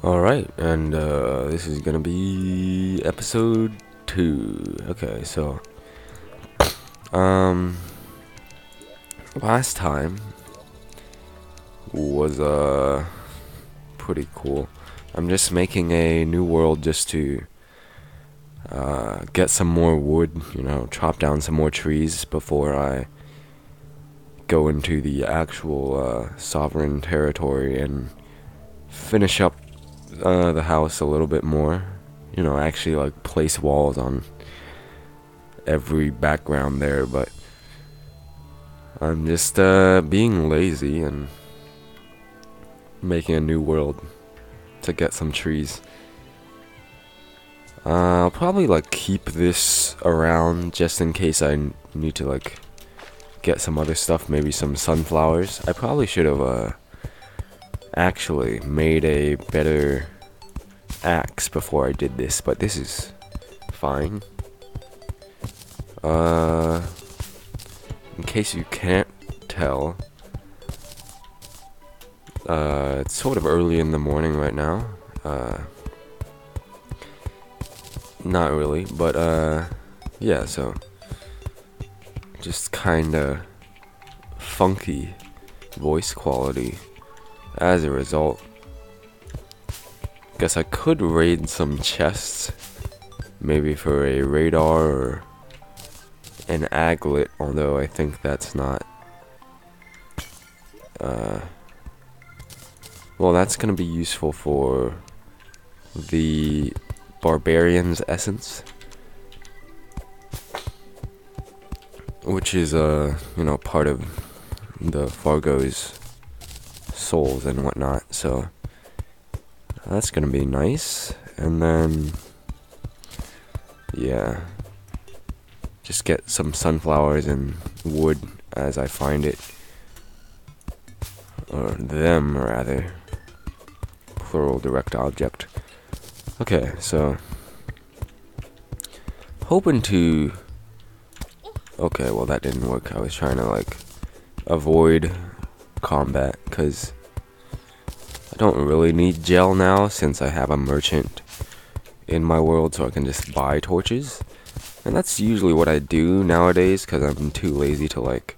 Alright, and this is gonna be episode 2. Okay, so, um, last time was, pretty cool. I'm just making a new world just to, get some more wood, chop down some more trees before I go into the actual, sovereign territory and finish up the house a little bit more. Actually like place walls on every background there, but I'm just being lazy and making a new world to get some trees. I'll probably like keep this around just in case I need to like get some other stuff, maybe some sunflowers. I probably should have actually made a better axe before I did this, but this is fine. In case you can't tell, it's sort of early in the morning right now. Not really, but yeah, so just kinda funky voice quality as a result. Guess I could raid some chests, maybe for a radar or an aglet, although I think that's not, well, that's gonna be useful for the barbarian's essence, which is, part of the Fargo's souls and whatnot, so that's gonna be nice. And then, yeah, just get some sunflowers and wood as I find it, or them rather, plural direct object. Okay, so hoping to, okay, well that didn't work. I was trying to like avoid combat because I don't really need gel now since I have a merchant in my world, so I can just buy torches. And that's usually what I do nowadays because I'm too lazy to like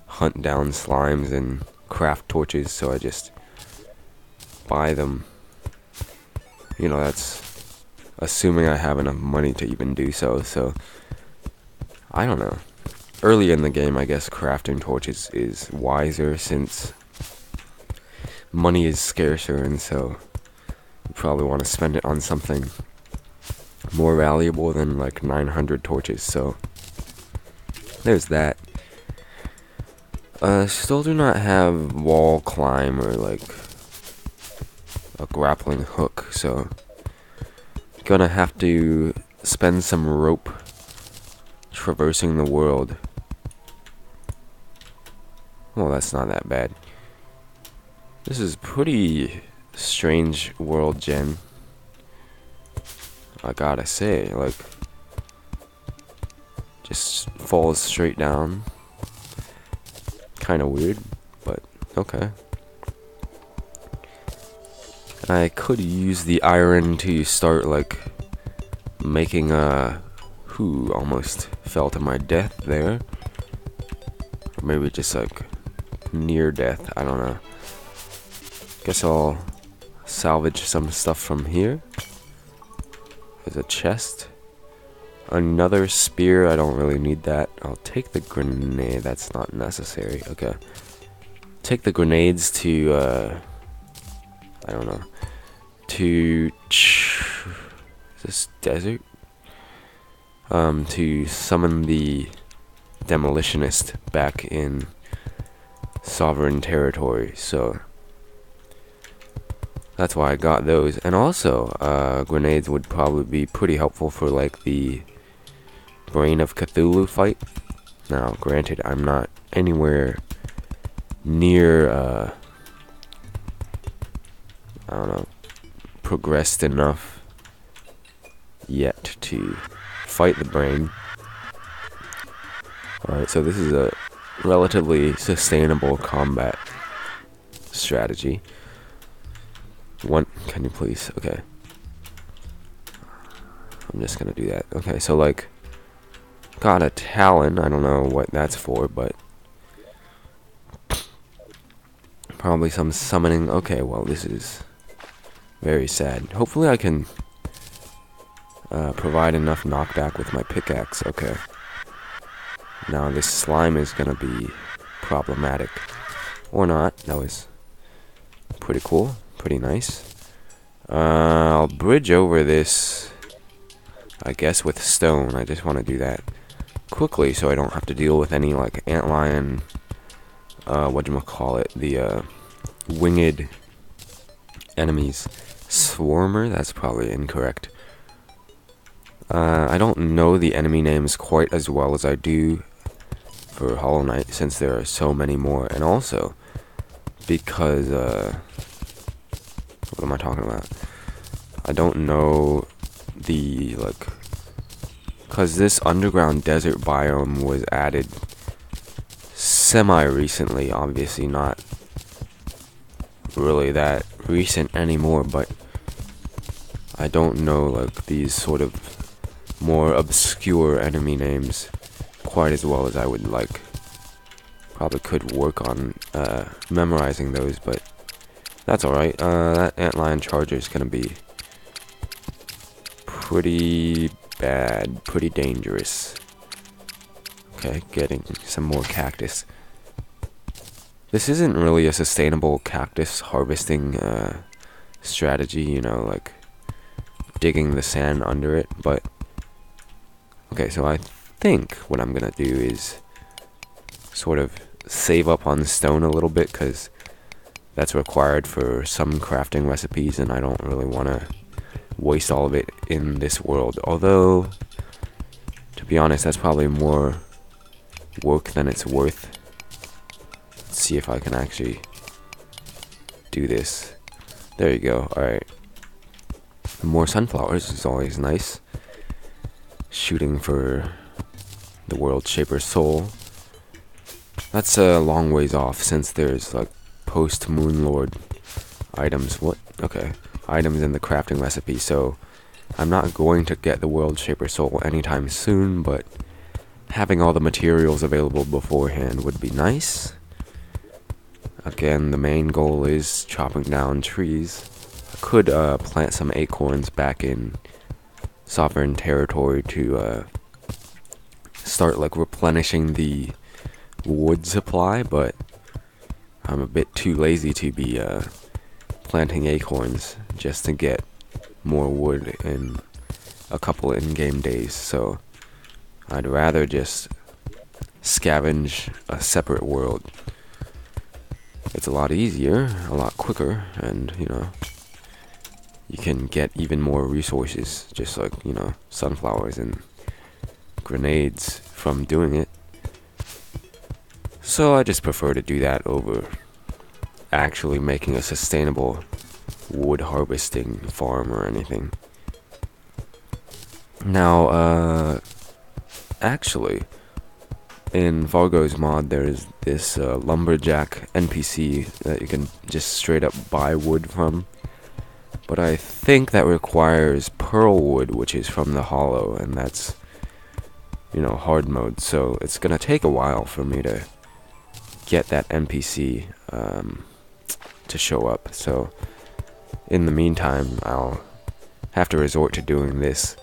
hunt down slimes and craft torches, so I just buy them. That's assuming I have enough money to even do so, so I don't know. Early in the game, I guess crafting torches is wiser since money is scarcer, and so you probably want to spend it on something more valuable than like 900 torches, so there's that. Still do not have wall climb or like a grappling hook, so gonna have to spend some rope traversing the world. Well, that's not that bad. This is pretty strange world gen, I gotta say. Like, just falls straight down. Kinda weird, but okay. I could use the iron to start like making a, almost fell to my death there. Or maybe just like near death, I don't know. Guess I'll salvage some stuff from here. There's a chest. Another spear, I don't really need that. I'll take the grenade, that's not necessary. Okay. Take the grenades to, I don't know. To this desert? To summon the demolitionist back in sovereign territory, so that's why I got those. And also, grenades would probably be pretty helpful for like the Brain of Cthulhu fight. Now, granted, I'm not anywhere near, I don't know, progressed enough yet to fight the brain. Alright, so this is a relatively sustainable combat strategy. One, can you please? Okay. I'm just gonna do that. Okay, so like, got a talon. I don't know what that's for, but probably some summoning. Okay, well, this is very sad. Hopefully I can provide enough knockback with my pickaxe. Okay. Now this slime is gonna be problematic. Or not. That was pretty cool. Pretty nice. I'll bridge over this, I guess, with stone. I just want to do that quickly so I don't have to deal with any, like, antlion, whatchamacallit, the, winged enemies. Swarmer? That's probably incorrect. I don't know the enemy names quite as well as I do for Hollow Knight, since there are so many more, and also because, what am I talking about? I don't know the, like, because this underground desert biome was added semi-recently, obviously not really that recent anymore, but I don't know, like, these sort of more obscure enemy names quite as well as I would like. Probably could work on memorizing those, but that's alright. That antlion charger is gonna be pretty bad, pretty dangerous. Okay, getting some more cactus. This isn't really a sustainable cactus harvesting strategy, you know, like digging the sand under it, but okay, so I think what I'm gonna do is sort of save up on stone a little bit, because that's required for some crafting recipes, and I don't really want to waste all of it in this world. Although, to be honest, that's probably more work than it's worth. Let's see if I can actually do this. There you go. Alright. More sunflowers is always nice. Shooting for the World Shaper Soul. That's a long ways off, since there's like post Moonlord items. What? Okay. Items in the crafting recipe, so I'm not going to get the World Shaper Soul anytime soon, but having all the materials available beforehand would be nice. Again, the main goal is chopping down trees. I could plant some acorns back in Sovereign Territory to start like replenishing the wood supply, but I'm a bit too lazy to be planting acorns just to get more wood in a couple in-game days, so I'd rather just scavenge a separate world. It's a lot easier, a lot quicker, and, you know, you can get even more resources, just like, you know, sunflowers and grenades from doing it. So I just prefer to do that over actually making a sustainable wood harvesting farm or anything. Now, actually, in Vargo's mod, there's this lumberjack NPC that you can just straight up buy wood from. But I think that requires pearl wood, which is from the hollow, and that's, you know, hard mode. So it's gonna take a while for me to get that NPC to show up. So in the meantime, I'll have to resort to doing this.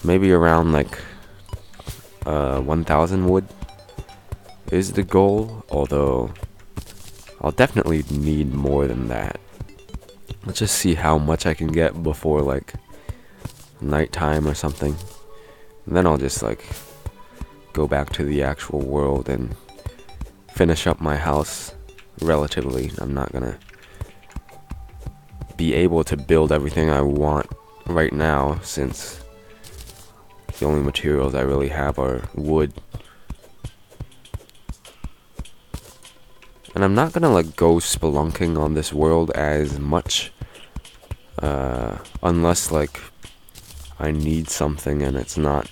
Maybe around like 1,000 wood is the goal, although I'll definitely need more than that. Let's just see how much I can get before like nighttime or something, and then I'll just like go back to the actual world and finish up my house relatively. I'm not gonna be able to build everything I want right now, since the only materials I really have are wood. And I'm not gonna like go spelunking on this world as much, unless like I need something and it's not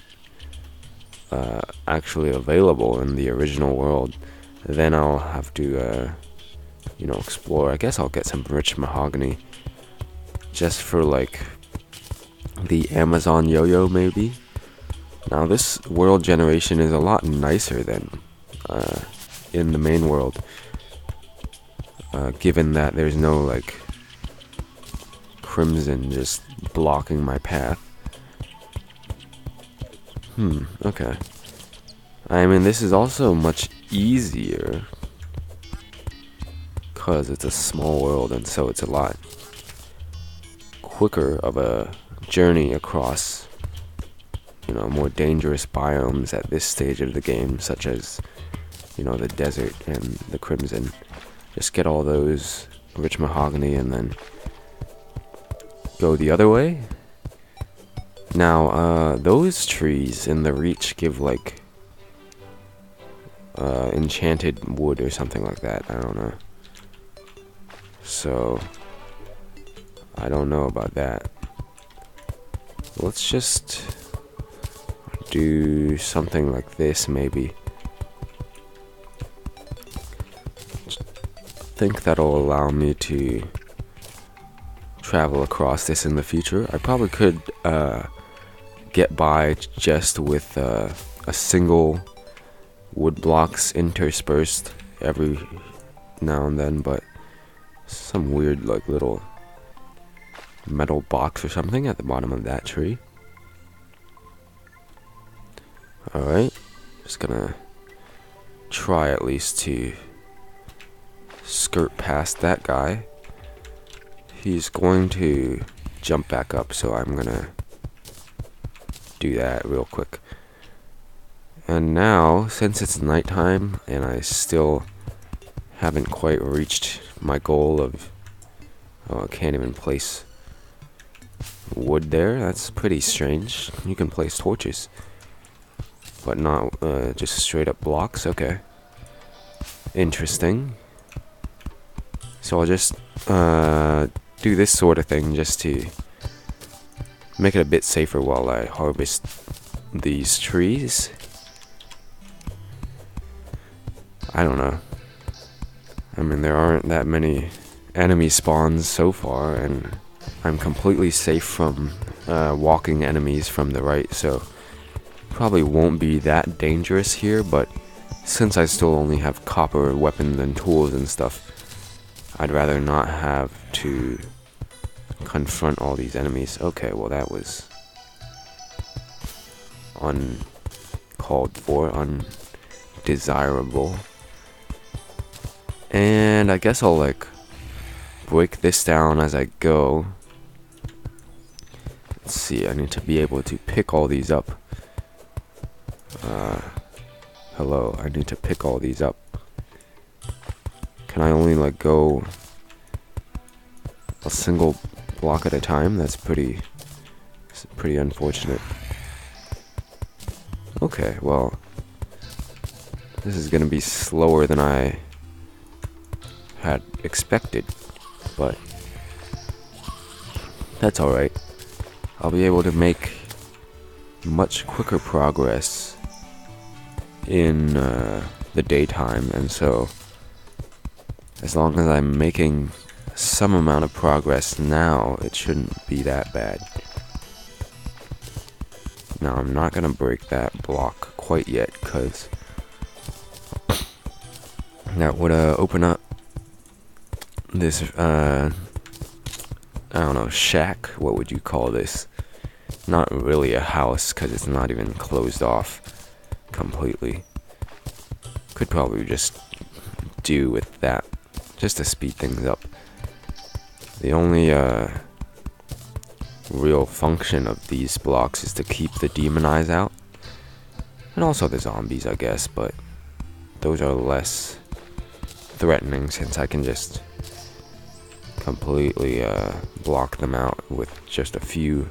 actually available in the original world. Then I'll have to, you know, explore. I guess I'll get some rich mahogany just for like the Amazon yo-yo maybe. Now this world generation is a lot nicer than in the main world, given that there's no like crimson just blocking my path. Okay. I mean, this is also much easier because it's a small world, and so it's a lot quicker of a journey across, you know, more dangerous biomes at this stage of the game, such as, you know, the desert and the crimson. Just get all those rich mahogany and then go the other way. Now, those trees in the reach give like enchanted wood or something like that. I don't know. So I don't know about that. Let's just do something like this maybe. Think that'll allow me to travel across this in the future. I probably could get by just with a single wood blocks interspersed every now and then, but some weird like little metal box or something at the bottom of that tree. Alright, just gonna try at least to skirt past that guy. He's going to jump back up, so I'm gonna do that real quick. And now, since it's nighttime and I still haven't quite reached my goal of, oh, I can't even place wood there. That's pretty strange. You can place torches, but not just straight up blocks. Okay, interesting. So I'll just do this sort of thing just to make it a bit safer while I harvest these trees. I don't know. I mean, there aren't that many enemy spawns so far, and I'm completely safe from walking enemies from the right, so probably won't be that dangerous here, but since I still only have copper weapons and tools and stuff, I'd rather not have to confront all these enemies. Okay, well that was uncalled for, undesirable. And I guess I'll like break this down as I go. Let's see, I need to be able to pick all these up. Hello, I need to pick all these up. Can I only like go a single block at a time? That's pretty unfortunate. Okay, well, this is gonna be slower than I had expected, but that's alright. I'll be able to make much quicker progress in the daytime, and so as long as I'm making some amount of progress now, it shouldn't be that bad. Now, I'm not gonna break that block quite yet, because that would open up this, I don't know, shack? What would you call this? Not really a house, because it's not even closed off completely. Could probably just do with that, just to speed things up. The only real function of these blocks is to keep the demon eyes out, and also the zombies, I guess, but those are less threatening since I can just completely block them out with just a few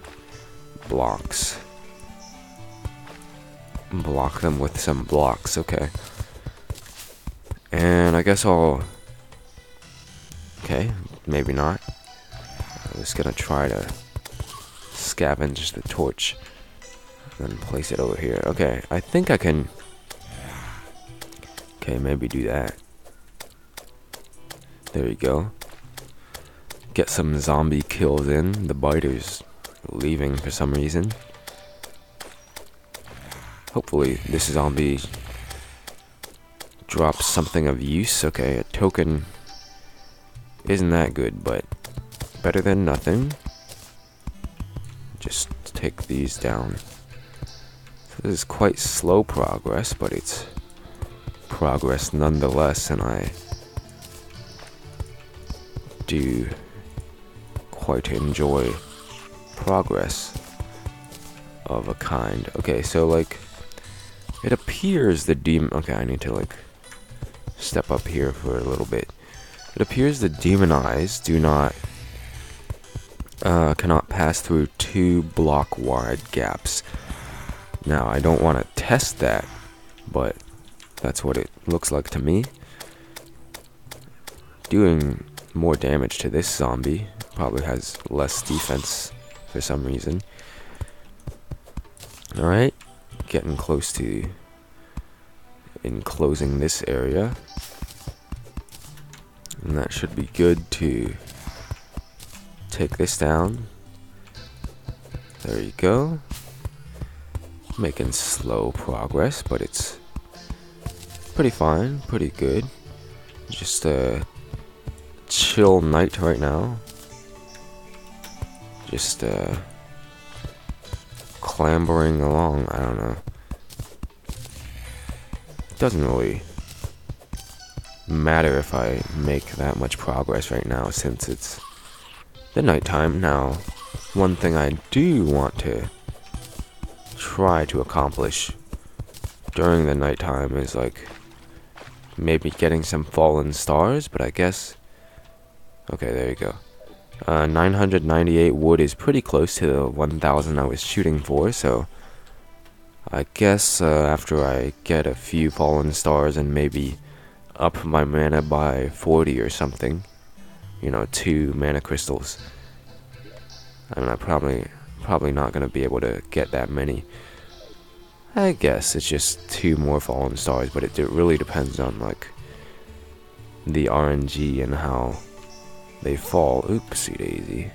blocks. Block them with some blocks, okay. And I guess I'll... Okay, maybe not. I'm just gonna try to scavenge the torch and then place it over here. Okay, I think I can... Okay, maybe do that. There you go. get some zombie kills in. The biter's leaving for some reason. Hopefully this zombie drops something of use. Okay, a token isn't that good, but better than nothing. Just take these down. So this is quite slow progress, but it's progress nonetheless, and I do quite enjoy progress of a kind. Okay, so like it appears the demon. Okay, I need to like step up here for a little bit. It appears the demon eyes do not cannot pass through 2 block wide gaps. Now I don't want to test that, but that's what it looks like to me. Doing more damage to this zombie. Probably has less defense for some reason. Alright, getting close to enclosing this area. And that should be good to take this down. There you go. Making slow progress, but it's pretty fine, pretty good. Just a chill night right now. Just clambering along. I don't know. Doesn't really matter if I make that much progress right now, since it's the nighttime. Now, one thing I do want to try to accomplish during the nighttime is like maybe getting some fallen stars, but I guess, okay, there you go. 998 wood is pretty close to the 1000 I was shooting for, so I guess after I get a few fallen stars and maybe up my mana by 40 or something, you know, 2 mana crystals. I mean, I'm probably not gonna be able to get that many. I guess it's just 2 more fallen stars, but it really depends on like the RNG and how they fall. Oopsie daisy.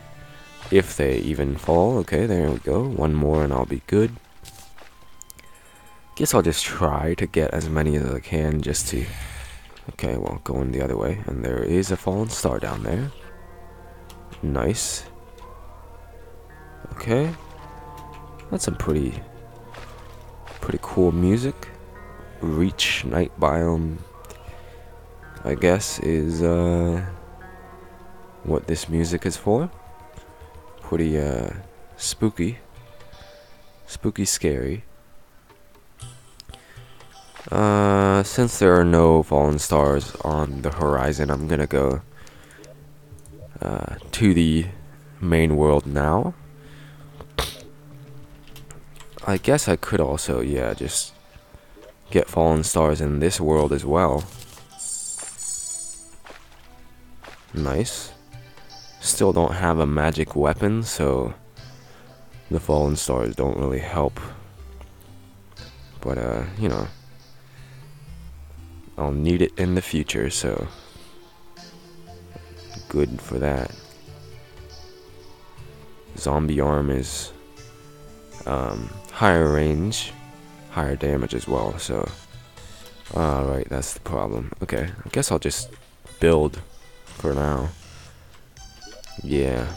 If they even fall. Okay, there we go. 1 more and I'll be good. Guess I'll just try to get as many as I can just to... Okay, well, going the other way. And there is a fallen star down there. Nice. Okay. That's some pretty cool music. Reach night biome, I guess, is what this music is for. Pretty spooky, scary. Since there are no fallen stars on the horizon, I'm gonna go to the main world now. I guess I could also, yeah, just get fallen stars in this world as well. Nice. Still don't have a magic weapon, so the fallen stars don't really help. But, you know, I'll need it in the future, so good for that. Zombie arm is higher range, higher damage as well, so right, that's the problem. Okay, I guess I'll just build for now. Yeah.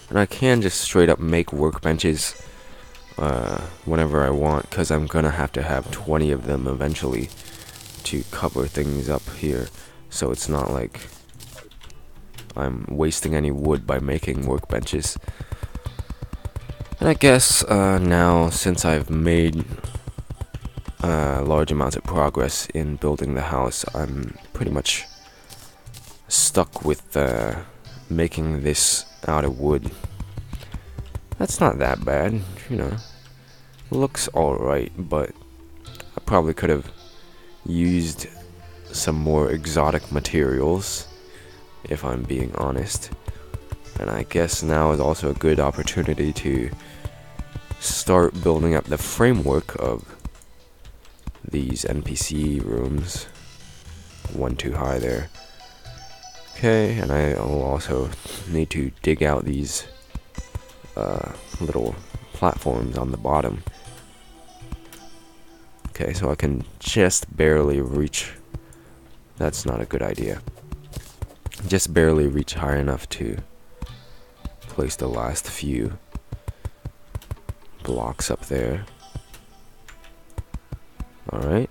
And I can just straight up make workbenches whenever I want, because I'm gonna have to have 20 of them eventually to cover things up here, so it's not like I'm wasting any wood by making workbenches. And I guess now, since I've made large amounts of progress in building the house, I'm pretty much stuck with making this out of wood. That's not that bad, you know. Looks alright, but I probably could have used some more exotic materials, if I'm being honest. And I guess now is also a good opportunity to start building up the framework of these NPC rooms. 1 too high there. Okay, and I will also need to dig out these little platforms on the bottom. Okay, so I can just barely reach. That's not a good idea. Just barely reach high enough to place the last few blocks up there. Alright.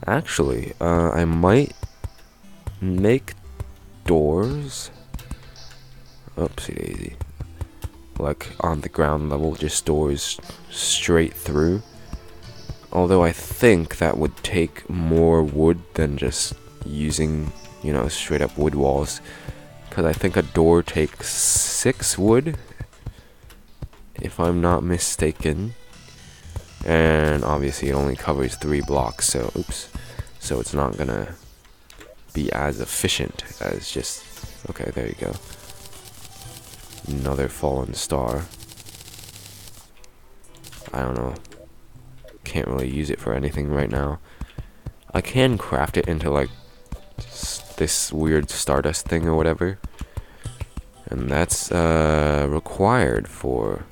Actually, I might make doors. Oopsie daisy. Like on the ground level, just doors straight through. Although I think that would take more wood than just using, you know, straight up wood walls. Because I think a door takes 6 wood, if I'm not mistaken. And obviously it only covers 3 blocks, so oops. So it's not gonna be as efficient as just... Okay, there you go. Another fallen star. I don't know. Can't really use it for anything right now. I can craft it into like this weird stardust thing or whatever. And that's required for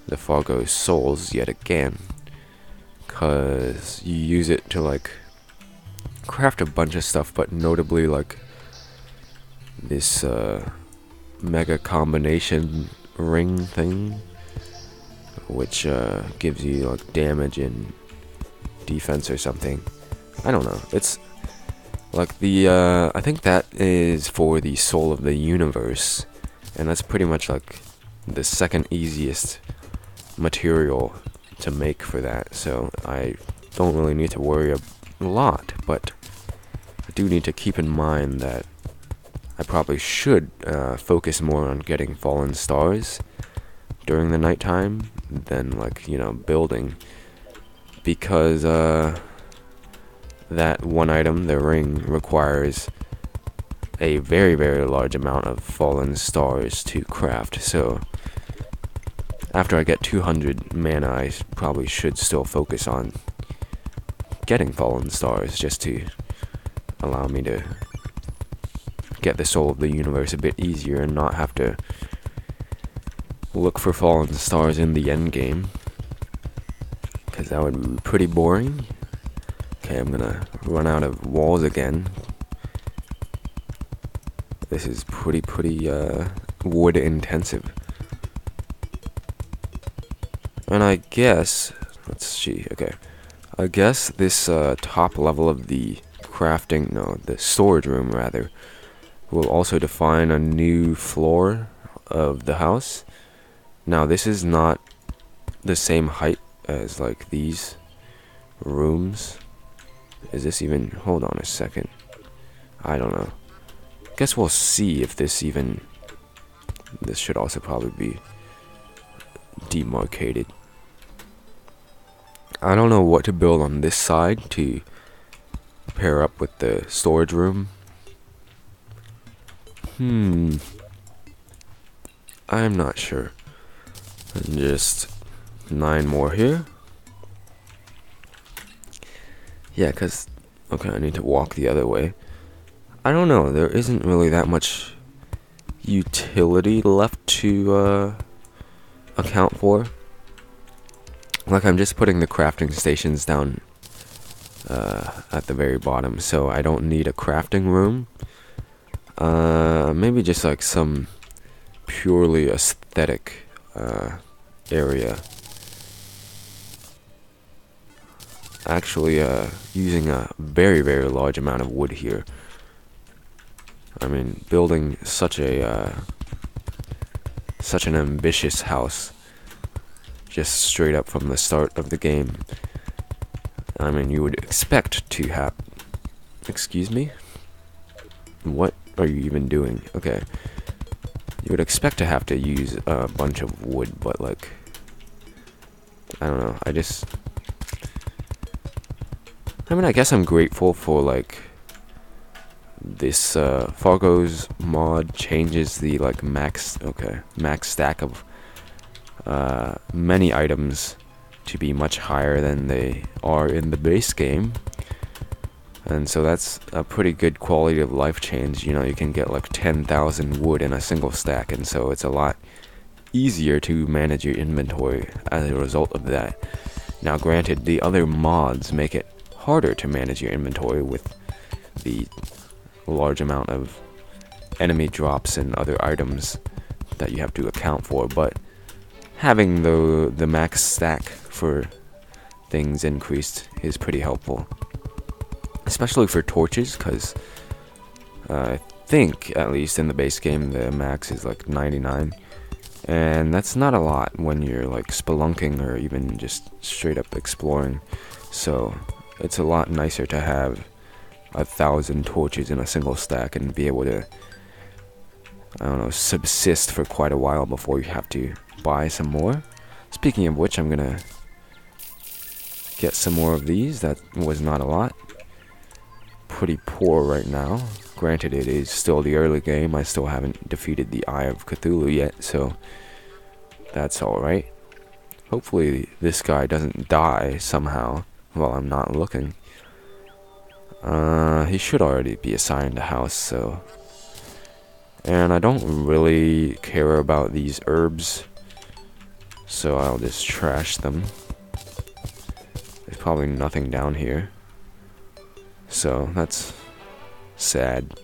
the Fargo's souls yet again. Cause you use it to like craft a bunch of stuff, but notably like this mega combination ring thing, which gives you like damage and defense or something. I don't know. It's like the I think that is for the soul of the universe, and that's pretty much like the second easiest material to make for that. So I don't really need to worry a lot, but I do need to keep in mind that I probably should focus more on getting fallen stars during the nighttime than, like, you know, building, because that one item, the ring, requires a very, very large amount of fallen stars to craft. So after I get 200 mana, I probably should still focus on getting fallen stars, just to allow me to get the soul of the universe a bit easier and not have to look for fallen stars in the end game, because that would be pretty boring. Okay, I'm gonna run out of walls again. This is pretty wood intensive. And I guess, let's see, okay, I guess this top level of the crafting, no, the storage room rather, will also define a new floor of the house. Now this is not the same height as like these rooms. Is this even, hold on a second, I don't know. Guess we'll see if this even, this should also probably be demarcated. I don't know what to build on this side to pair up with the storage room. I'm not sure. And just 9 more here. Yeah, cause okay, I need to walk the other way. I don't know, there isn't really that much utility left to account for. Like, I'm just putting the crafting stations down at the very bottom, so I don't need a crafting room. Maybe just like some purely aesthetic area. Actually, using a very, very large amount of wood here. I mean, building such an ambitious house, just straight up from the start of the game. I mean, you would expect to have... Excuse me? What are you even doing? Okay. You would expect to have to use a bunch of wood, but like... I don't know, I mean, I guess I'm grateful for, like... This, Fargo's mod changes the, like, max stack of, many items to be much higher than they are in the base game. And so that's a pretty good quality of life change. You know, you can get like 10,000 wood in a single stack, and so it's a lot easier to manage your inventory as a result of that. Now granted, the other mods make it harder to manage your inventory with the large amount of enemy drops and other items that you have to account for, but having the max stack for things increased is pretty helpful, especially for torches, because I think, at least in the base game, the max is like 99, and that's not a lot when you're like spelunking or even just straight up exploring. So it's a lot nicer to have 1,000 torches in a single stack and be able to, I don't know, subsist for quite a while before you have to buy some more. Speaking of which, I'm gonna get some more of these. That was not a lot. Pretty poor right now. Granted, it is still the early game. I still haven't defeated the Eye of Cthulhu yet, so that's alright. Hopefully this guy doesn't die somehow while I'm not looking. He should already be assigned a house, so... And I don't really care about these herbs, so I'll just trash them. There's probably nothing down here, so that's sad.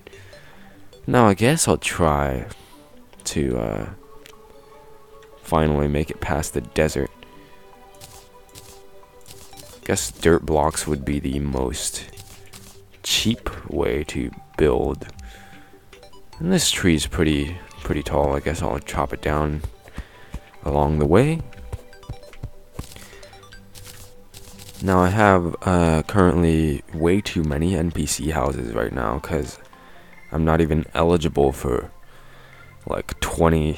Now I guess I'll try to finally make it past the desert. Guess dirt blocks would be the most cheap way to build. And this tree's pretty tall. I guess I'll chop it down along the way. Now I have currently way too many NPC houses right now, because I'm not even eligible for like 20,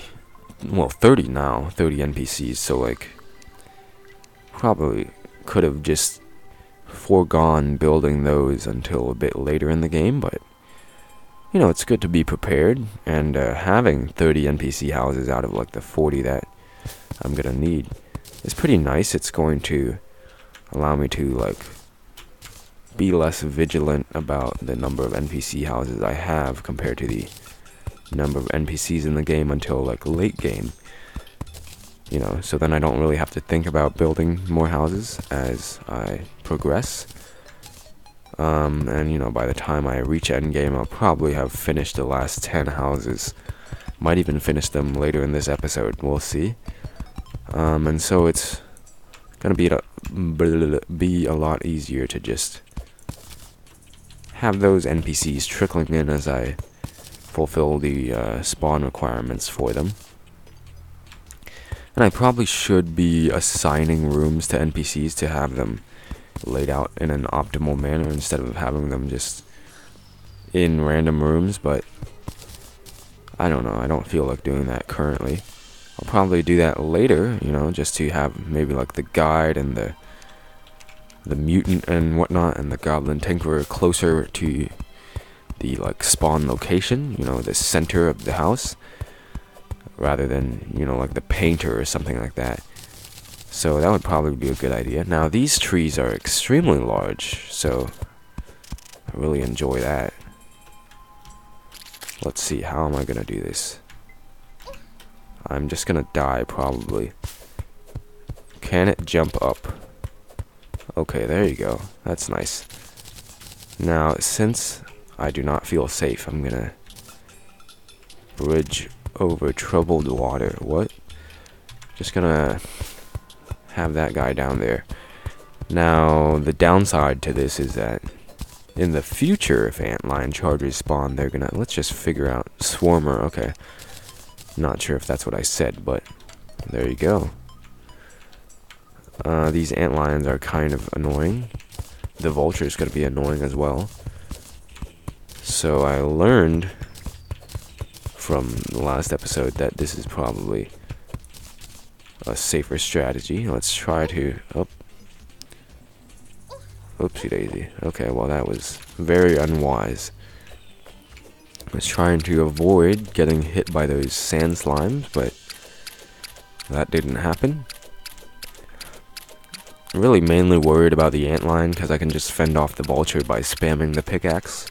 well 30 now, 30 NPCs, so like probably could have just foregone building those until a bit later in the game, but you know, it's good to be prepared, and having 30 NPC houses out of like the 40 that I'm gonna need is pretty nice. It's going to allow me to like be less vigilant about the number of NPC houses I have compared to the number of NPCs in the game until like late game. You know, so then I don't really have to think about building more houses as I progress. And you know, by the time I reach endgame, I'll probably have finished the last 10 houses. Might even finish them later in this episode, we'll see. And so it's gonna be a lot easier to just have those NPCs trickling in as I fulfill the spawn requirements for them. And I probably should be assigning rooms to NPCs to have them laid out in an optimal manner instead of having them just in random rooms, but I don't know, I don't feel like doing that currently. I'll probably do that later, you know, just to have maybe like the guide and the mutant and whatnot and the goblin tinkerer closer to the like spawn location, you know, the center of the house, rather than, you know, like the painter or something like that. So that would probably be a good idea. Now these trees are extremely large, so I really enjoy that. Let's see, how am I gonna do this? I'm just gonna die probably. Can it jump up? Okay, there you go. That's nice. Now, since I do not feel safe, I'm gonna bridge over troubled water. What? Just gonna have that guy down there. Now, the downside to this is that in the future, if antlion chargers spawn, they're gonna, let's just figure out swarmer. Okay, not sure if that's what I said, but there you go. These antlions are kind of annoying. The vulture is gonna be annoying as well. So I learned from the last episode that this is probably a safer strategy. Let's try to... Oh. Oopsie daisy. Okay, well that was very unwise. I was trying to avoid getting hit by those sand slimes, but that didn't happen. really mainly worried about the antlion because I can just fend off the vulture by spamming the pickaxe.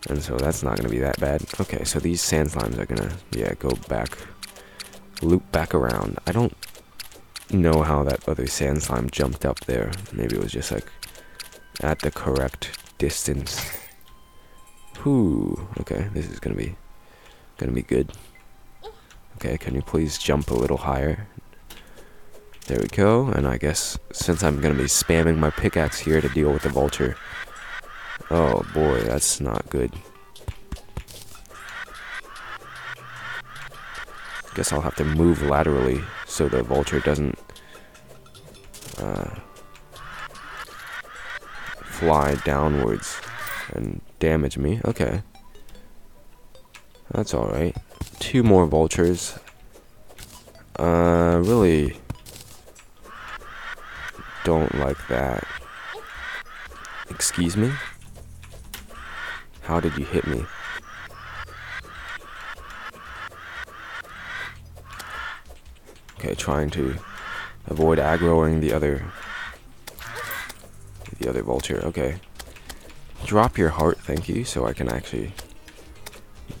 And so that's not going to be that bad. Okay, so these sand slimes are going to, yeah, go back, loop back around. I don't know how that other sand slime jumped up there. Maybe it was just like at the correct distance. Whew. Okay, this is going to be good. Okay, can you please jump a little higher? There we go, and I guess since I'm going to be spamming my pickaxe here to deal with the vulture. Oh boy, that's not good. Guess I'll have to move laterally so the vulture doesn't fly downwards and damage me. Okay. That's alright. 2 more vultures. Really don't like that. Excuse me? How did you hit me? Okay, trying to avoid aggroing the other vulture. Okay. Drop your heart, thank you, so I can actually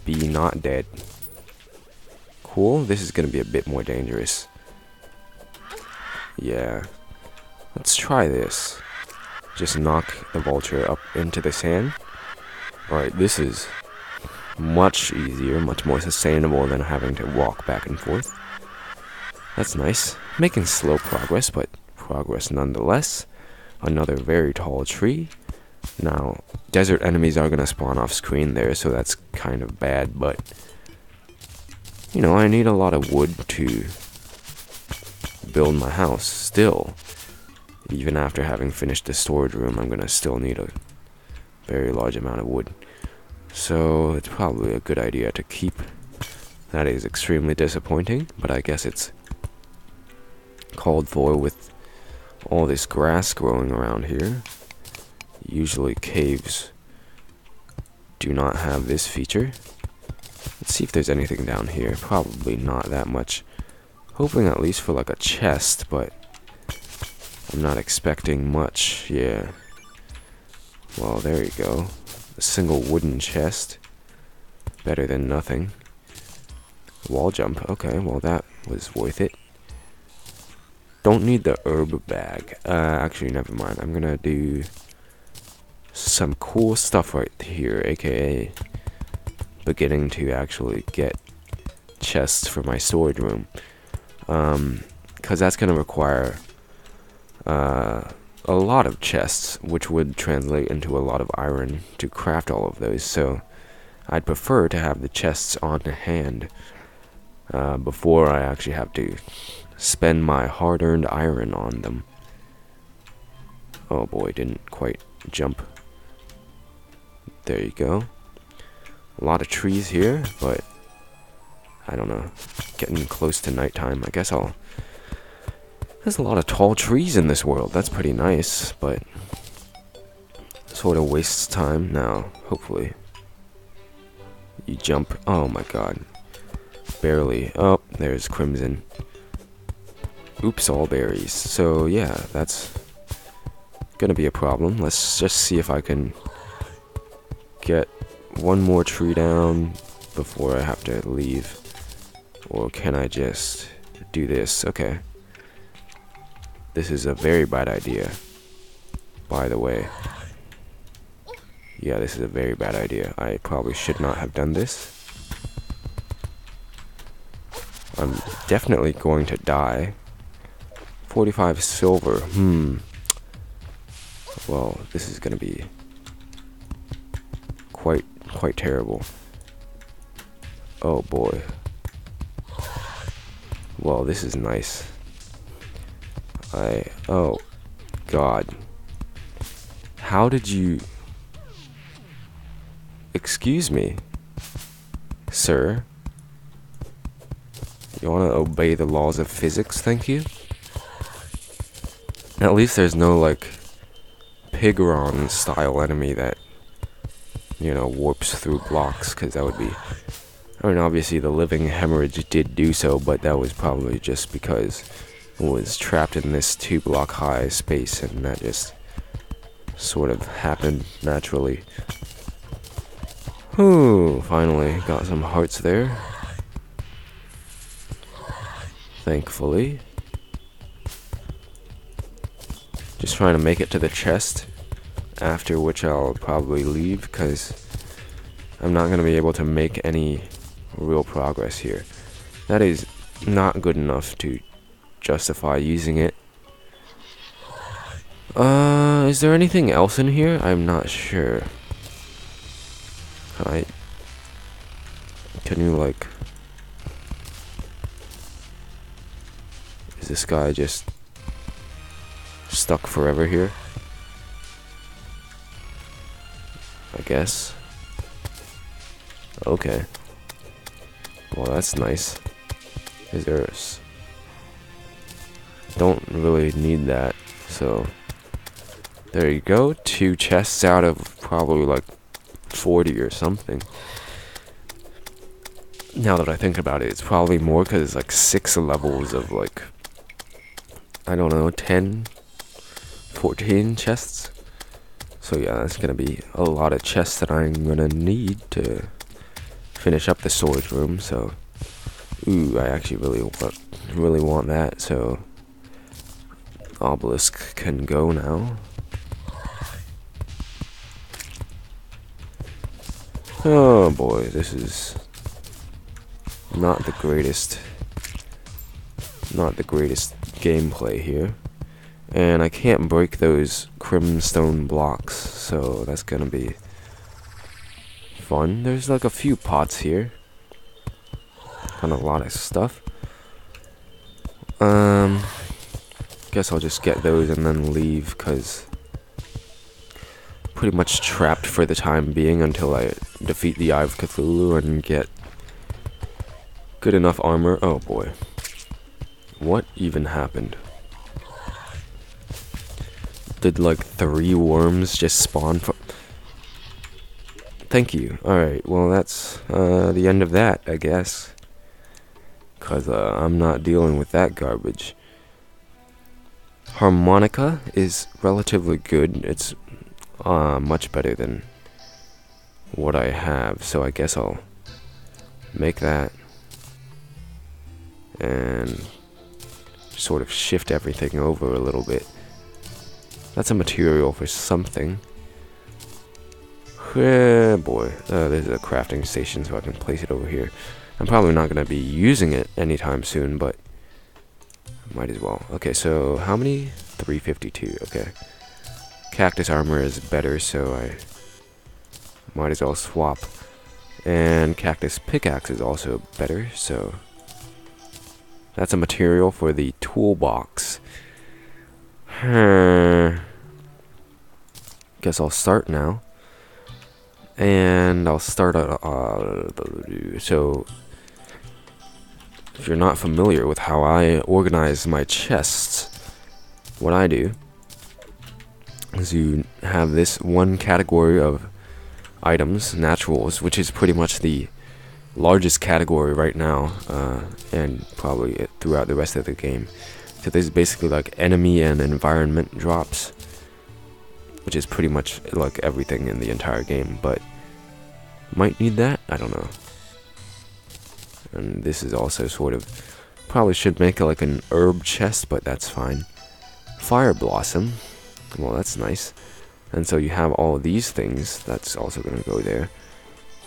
be not dead. Cool. This is gonna be a bit more dangerous. Yeah. Let's try this. Just knock the vulture up into the sand. Alright, this is much easier, much more sustainable than having to walk back and forth. That's nice. Making slow progress, but progress nonetheless. Another very tall tree. Now, desert enemies are gonna spawn off screen there, so that's kind of bad, but you know, I need a lot of wood to build my house still. Even after having finished the storage room, I'm gonna still need a very large amount of wood. So it's probably a good idea to keep. That is extremely disappointing, but I guess it's called for with all this grass growing around here. Usually caves do not have this feature. Let's see if there's anything down here. Probably not that much. Hoping at least for like a chest, but I'm not expecting much. Yeah. Well, there you go. A single wooden chest. Better than nothing. Wall jump. Okay, well that was worth it. Don't need the herb bag. Actually, never mind. I'm gonna do some cool stuff right here, aka beginning to actually get chests for my storage room. Because that's gonna require a lot of chests, which would translate into a lot of iron to craft all of those. So I'd prefer to have the chests on hand before I actually have to spend my hard-earned iron on them. Oh boy, didn't quite jump. There you go. A lot of trees here, but I don't know. Getting close to nighttime. I guess there's a lot of tall trees in this world. That's pretty nice, but sort of wastes time. Now, hopefully you jump. Oh my god. Barely. Oh, there's crimson. Oops, all berries. So yeah, that's gonna be a problem. Let's just see if I can get one more tree down before I have to leave. Or can I just do this? Okay. This is a very bad idea, by the way. Yeah, this is a very bad idea. I probably should not have done this. I'm definitely going to die. 45 silver. Well, this is gonna be quite terrible. Oh boy. Well, this is nice. Oh god. How did you... Excuse me, sir? You want to obey the laws of physics, thank you? At least there's no, like, Pigron style enemy that, you know, warps through blocks, because that would be... I mean, obviously the living hemorrhage did do so, but that was probably just because was trapped in this 2-block high space, and that just sort of happened naturally. Whew, finally got some hearts there. Thankfully. Just trying to make it to the chest, after which I'll probably leave, because I'm not going to be able to make any real progress here. That is not good enough to justify using it. Is there anything else in here? I'm not sure. Can you, like... Is this guy just stuck forever here? I guess. Okay. Well, that's nice. Is there... Don't really need that, so... There you go. 2 chests out of probably like 40 or something. Now that I think about it, it's probably more because it's like 6 levels of like, I don't know, 10, 14 chests. So yeah, that's gonna be a lot of chests that I'm gonna need to finish up the storage room. So, ooh, I actually really want that. So, obelisk can go now. Oh boy, this is not the greatest gameplay here. And I can't break those crimstone blocks, so that's gonna be fun. There's like a few pots here. And a lot of stuff. Guess I'll just get those and then leave, cause pretty much trapped for the time being until I defeat the Eye of Cthulhu and get good enough armor. Oh boy. What even happened? Did like 3 worms just spawn from... Thank you. Alright, well that's the end of that, I guess. Cause I'm not dealing with that garbage. Harmonica is relatively good. It's much better than what I have, so I guess I'll make that and sort of shift everything over a little bit. That's a material for something. Boy, there's a crafting station, so I can place it over here. I'm probably not going to be using it anytime soon, but might as well. Okay, so how many? 352, okay. Cactus armor is better, so I might as well swap. And cactus pickaxe is also better, so that's a material for the toolbox. Guess I'll start now. And I'll start so if you're not familiar with how I organize my chests, what I do is you have this one category of items, naturals, which is pretty much the largest category right now, and probably throughout the rest of the game. So there's basically like enemy and environment drops, which is pretty much like everything in the entire game, but might need that, I don't know. And this is also sort of, probably should make like an herb chest, but that's fine. Fire blossom, well that's nice. And so you have all of these things, that's also going to go there,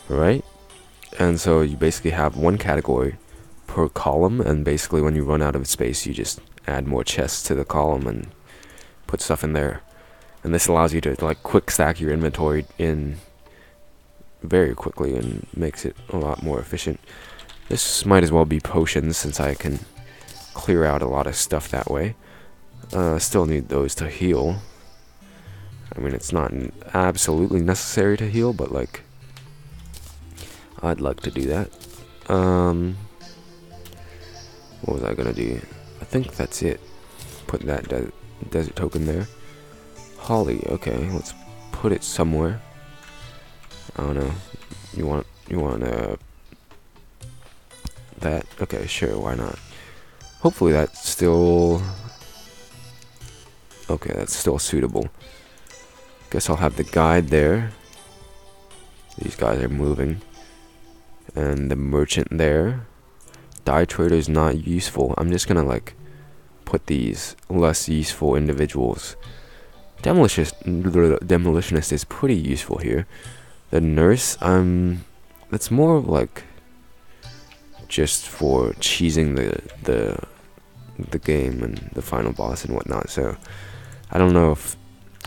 right? And so you basically have one category per column, and basically when you run out of space you just add more chests to the column and put stuff in there. And this allows you to like quick stack your inventory in very quickly and makes it a lot more efficient. This might as well be potions, since I can clear out a lot of stuff that way. Still need those to heal. I mean, it's not absolutely necessary to heal, but like, I'd like to do that. What was I gonna do? I think that's it. Put that desert token there. Holly, okay, let's put it somewhere. I don't know. You want that? Okay, sure, why not? Hopefully that's still... Okay, that's still suitable. Guess I'll have the guide there. These guys are moving. And the merchant there. Dye trader's not useful. I'm just gonna like put these less useful individuals. Demolitionist is pretty useful here. The nurse, that's more like just for cheesing the game and the final boss and whatnot. So I don't know if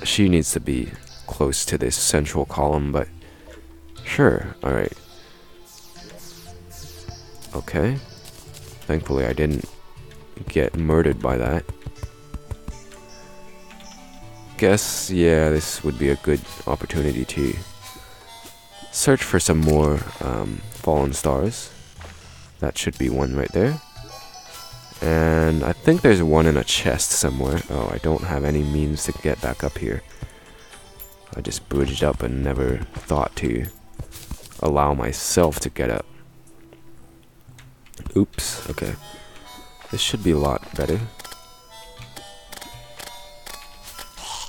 she needs to be close to this central column, but sure. All right. Okay. Thankfully, I didn't get murdered by that. Guess, yeah, this would be a good opportunity to search for some more fallen stars. That should be one right there. And I think there's one in a chest somewhere. Oh, I don't have any means to get back up here. I just bridged up and never thought to allow myself to get up. Oops, okay. This should be a lot better.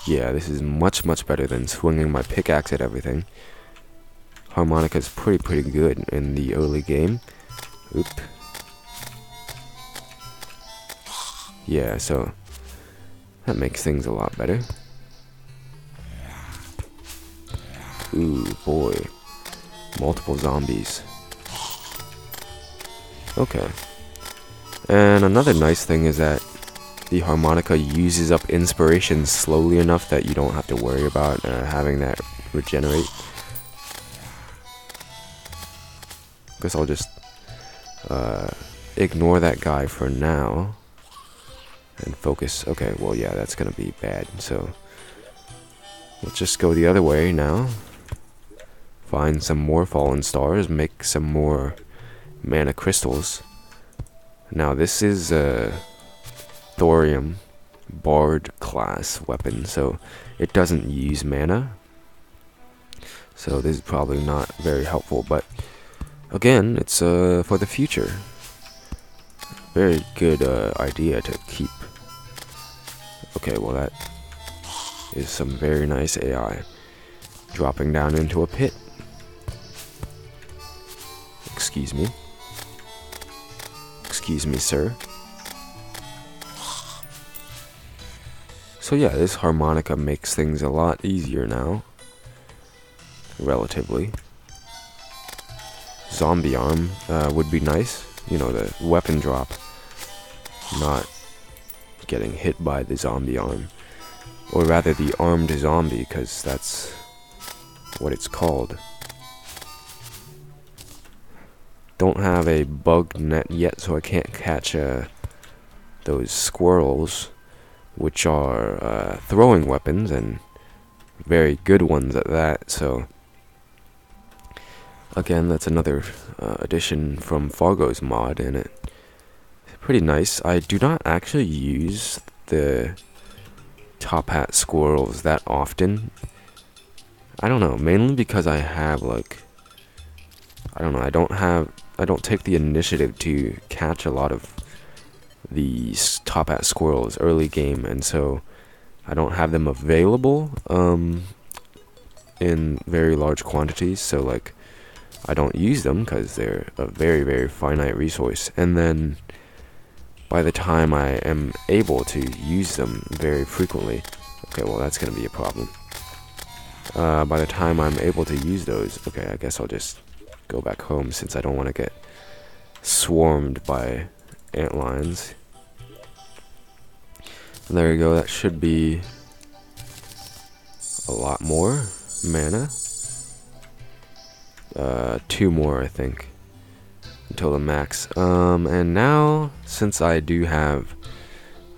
Yeah, this is much, much better than swinging my pickaxe at everything. Harmonica's pretty good in the early game. Oop. Yeah, so that makes things a lot better. Ooh, boy. Multiple zombies. Okay. And another nice thing is that the harmonica uses up inspiration slowly enough that you don't have to worry about having that regenerate. Guess I'll just ignore that guy for now and focus. Okay, well, yeah, that's gonna be bad. So let's just go the other way now. Find some more fallen stars, make some more mana crystals. Now this is a thorium bard class weapon, so it doesn't use mana. So this is probably not very helpful, but again, it's for the future. Very good idea to keep. Okay, well that is some very nice AI. Dropping down into a pit. Excuse me. Excuse me, sir. So yeah, this harmonica makes things a lot easier now. Relatively. Zombie arm would be nice. You know, the weapon drop. Not getting hit by the zombie arm. Or rather, the armed zombie, because that's what it's called. Don't have a bug net yet, so I can't catch those squirrels, which are throwing weapons, and very good ones at that. So again, that's another addition from Fargo's mod, and it's pretty nice. I do not actually use the top hat squirrels that often. I don't know, mainly because I have like, I don't know, I don't take the initiative to catch a lot of these top hat squirrels early game, and so I don't have them available in very large quantities, so like I don't use them because they're a very finite resource. And then by the time I am able to use them very frequently, okay, well that's gonna be a problem. By the time I'm able to use those, okay, I guess I'll just go back home since I don't want to get swarmed by antlions. And there you go, that should be a lot more mana. 2 more, I think, until the max. And now, since I do have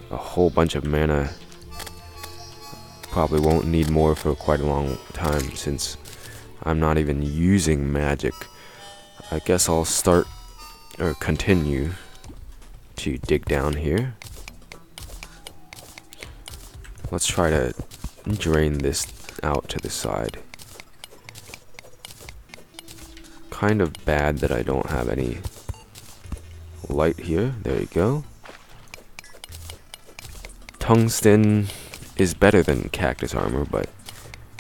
a whole bunch of mana, probably won't need more for quite a long time since I'm not even using magic. I guess I'll start or continue to dig down here. Let's try to drain this out to the side. Kind of bad that I don't have any light here. There you go. Tungsten is better than cactus armor, but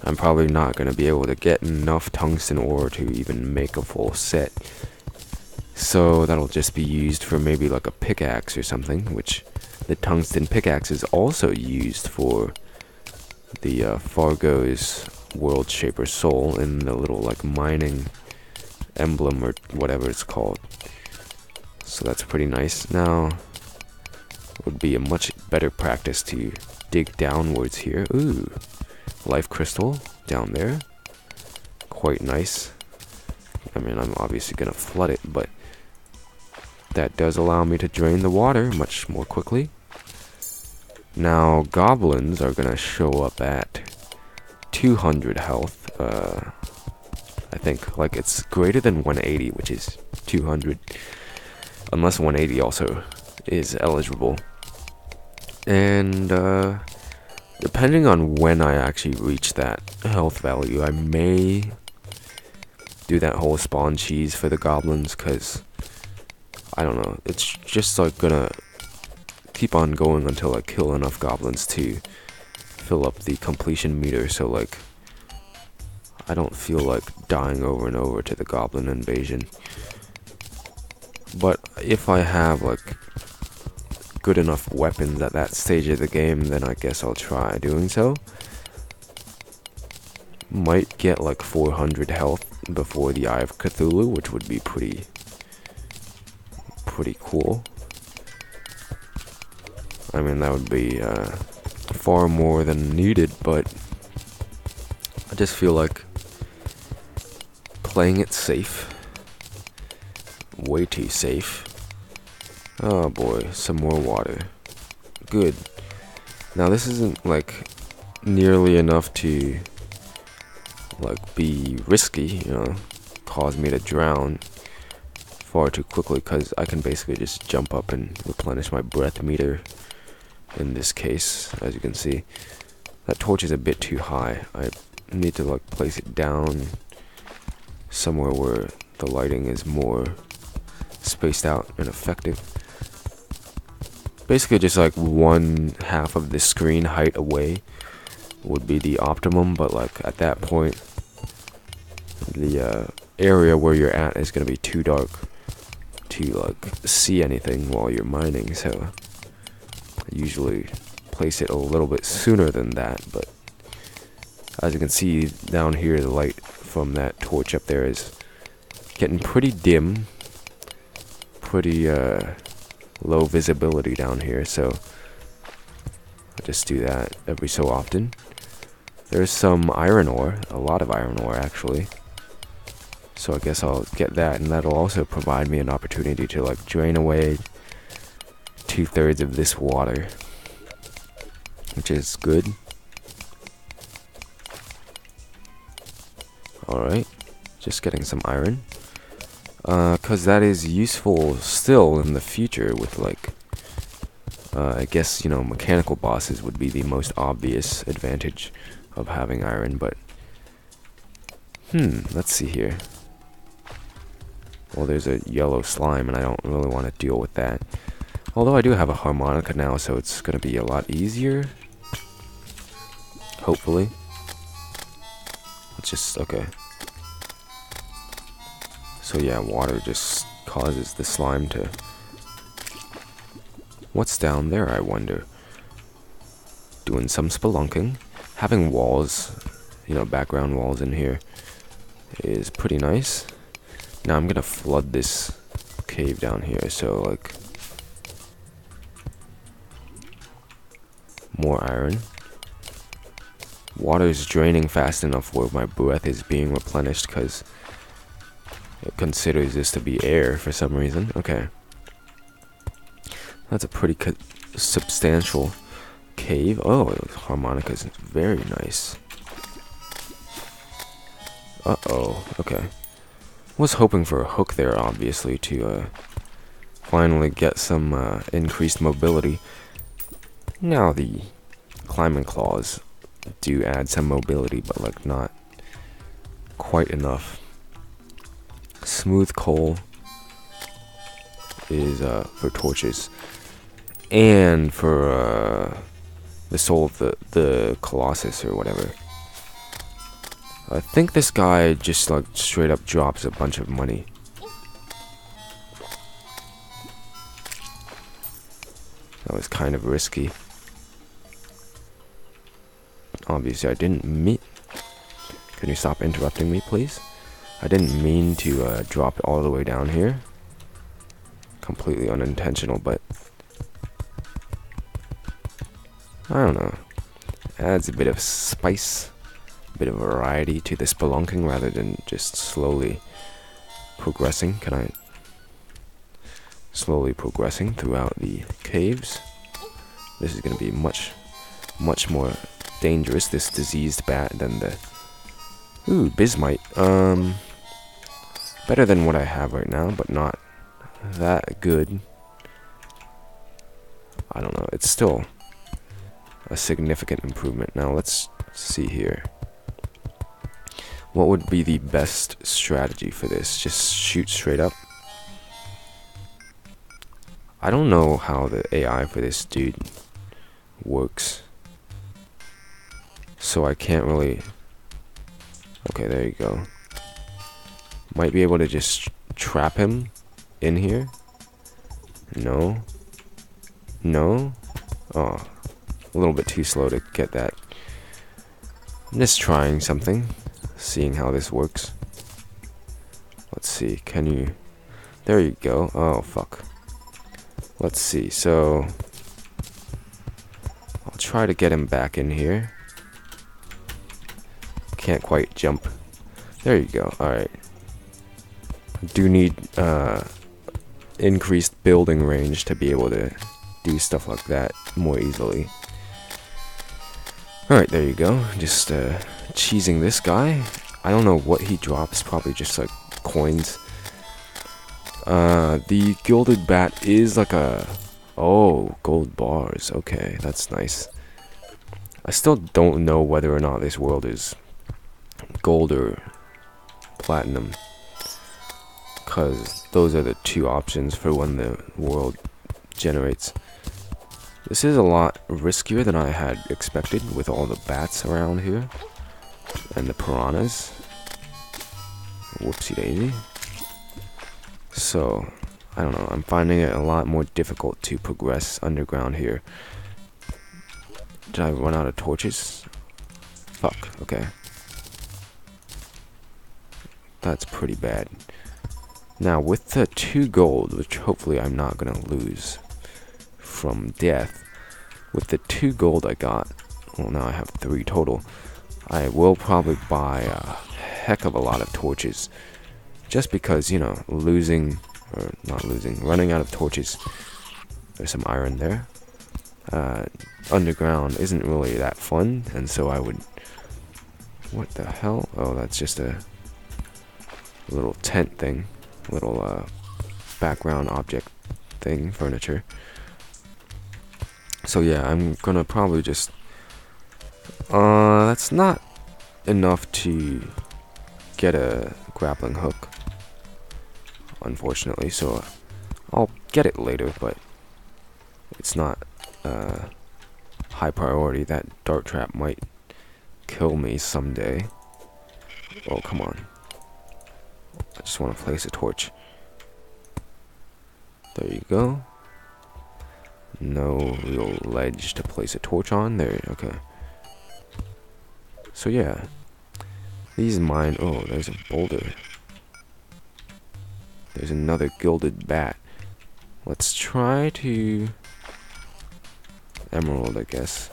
I'm probably not going to be able to get enough tungsten ore to even make a full set. So that'll just be used for maybe like a pickaxe or something, which the tungsten pickaxe is also used for the Fargo's World Shaper Soul in the little like mining emblem or whatever it's called. So that's pretty nice. Now, it would be a much better practice to dig downwards here. Ooh, life crystal down there. Quite nice. I mean, I'm obviously gonna flood it, but that does allow me to drain the water much more quickly. Now, goblins are gonna show up at 200 health. I think like it's greater than 180, which is 200, unless 180 also is eligible. And depending on when I actually reach that health value, I may do that whole spawn cheese for the goblins, because I don't know, it's just like gonna keep on going until I kill enough goblins to fill up the completion meter. So like, I don't feel like dying over and over to the goblin invasion. But if I have like good enough weapons at that stage of the game, then I guess I'll try doing so. Might get like 400 health before the Eye of Cthulhu, which would be pretty cool. I mean, that would be far more than needed, but I just feel like playing it safe. Way too safe. Oh boy, some more water. Good. Now this isn't like nearly enough to like be risky, you know, cause me to drown far too quickly, because I can basically just jump up and replenish my breath meter in this case. As you can see, that torch is a bit too high. I need to like place it down somewhere where the lighting is more spaced out and effective. Basically just like 1/2 of the screen height away would be the optimum, but like at that point the area where you're at is going to be too dark to like see anything while you're mining, so I usually place it a little bit sooner than that. But as you can see down here, the light from that torch up there is getting pretty dim, pretty low visibility down here, so I just do that every so often. There's some iron ore, a lot of iron ore actually, so I guess I'll get that, and that'll also provide me an opportunity to like drain away 2/3 of this water, which is good. Alright, just getting some iron, because that is useful still in the future with like, I guess, you know, mechanical bosses would be the most obvious advantage of having iron, but let's see here. Well, there's a yellow slime, and I don't really want to deal with that. Although I do have a harmonica now, so it's going to be a lot easier. Hopefully. It's just, okay. So yeah, water just causes the slime to... What's down there, I wonder? Doing some spelunking. Having walls, you know, background walls in here is pretty nice. Now I'm gonna flood this cave down here, so like more iron. Water is draining fast enough where my breath is being replenished, because it considers this to be air for some reason. Okay, that's a pretty substantial cave. Oh, harmonica is very nice. Uh-oh, okay. Was hoping for a hook there, obviously, to finally get some increased mobility. Now the climbing claws do add some mobility, but like not quite enough. Smooth coal is for torches, and for the soul of the Colossus or whatever. I think this guy just like straight up drops a bunch of money. That was kind of risky. Obviously, I didn't mean. Can you stop interrupting me, please? I didn't mean to drop it all the way down here. Completely unintentional, but I don't know. Adds a bit of spice, a bit of variety to the spelunking rather than just slowly progressing. Can I? Slowly progressing throughout the caves. This is going to be much more dangerous, this diseased bat, than the... Ooh, Bismite. Better than what I have right now, but not that good. I don't know, it's still a significant improvement. Now let's see here. What would be the best strategy for this? Just shoot straight up? I don't know how the AI for this dude works, so I can't really... Okay, there you go. Might be able to just trap him in here. No. No. Oh, a little bit too slow to get that. I'm just trying something, seeing how this works. Let's see, can you... There you go. Oh, fuck. Let's see, so... I'll try to get him back in here. Can't quite jump. There you go, alright. I do need increased building range to be able to do stuff like that more easily. Alright, there you go. Just cheesing this guy. I don't know what he drops, probably just like coins. The gilded bat is like a... Oh, gold bars. Okay, that's nice. I still don't know whether or not this world is gold or platinum, because those are the two options for when the world generates. This is a lot riskier than I had expected with all the bats around here and the piranhas. Whoopsie daisy. So, I don't know, I'm finding it a lot more difficult to progress underground here. Did I run out of torches? Fuck, okay. That's pretty bad. Now, with the 2 gold, which hopefully I'm not gonna lose from death, with the 2 gold I got, well, now I have 3 total, I will probably buy a heck of a lot of torches. Just because, you know, running out of torches. There's some iron there. Underground isn't really that fun, and so I would... What the hell? Oh, that's just a little tent thing. Little, background object thing, furniture. So yeah, I'm gonna probably just... that's not enough to get a grappling hook, unfortunately, so I'll get it later, but it's not high priority. That dart trap might kill me someday. Oh, come on. I just want to place a torch. There you go. No real ledge to place a torch on. There, okay. So yeah. These mine... Oh, there's a boulder. There's another gilded bat. Let's try to... Emerald, I guess.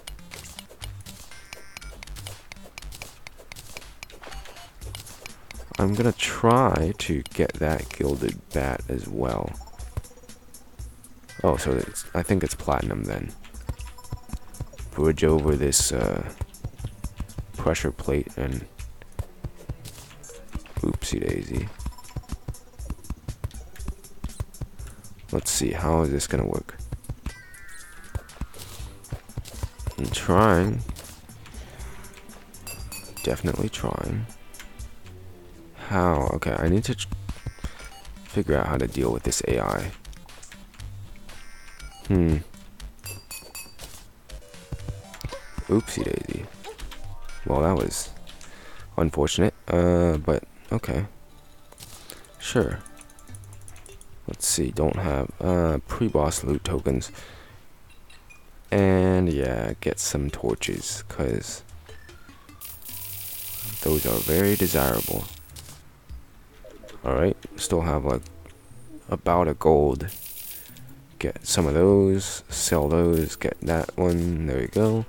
I'm gonna try to get that gilded bat as well. Oh, so it's, I think it's platinum then. Bridge over this pressure plate and... Oopsie daisy. Let's see, how is this gonna work? I'm trying. Definitely trying. How? Okay, I need to figure out how to deal with this AI. Oopsie daisy. Well, that was unfortunate. But okay. Sure. Let's see. Don't have pre-boss loot tokens. And yeah, get some torches, cause those are very desirable. Alright, still have like about a gold. Get some of those, sell those, get that one, there you go.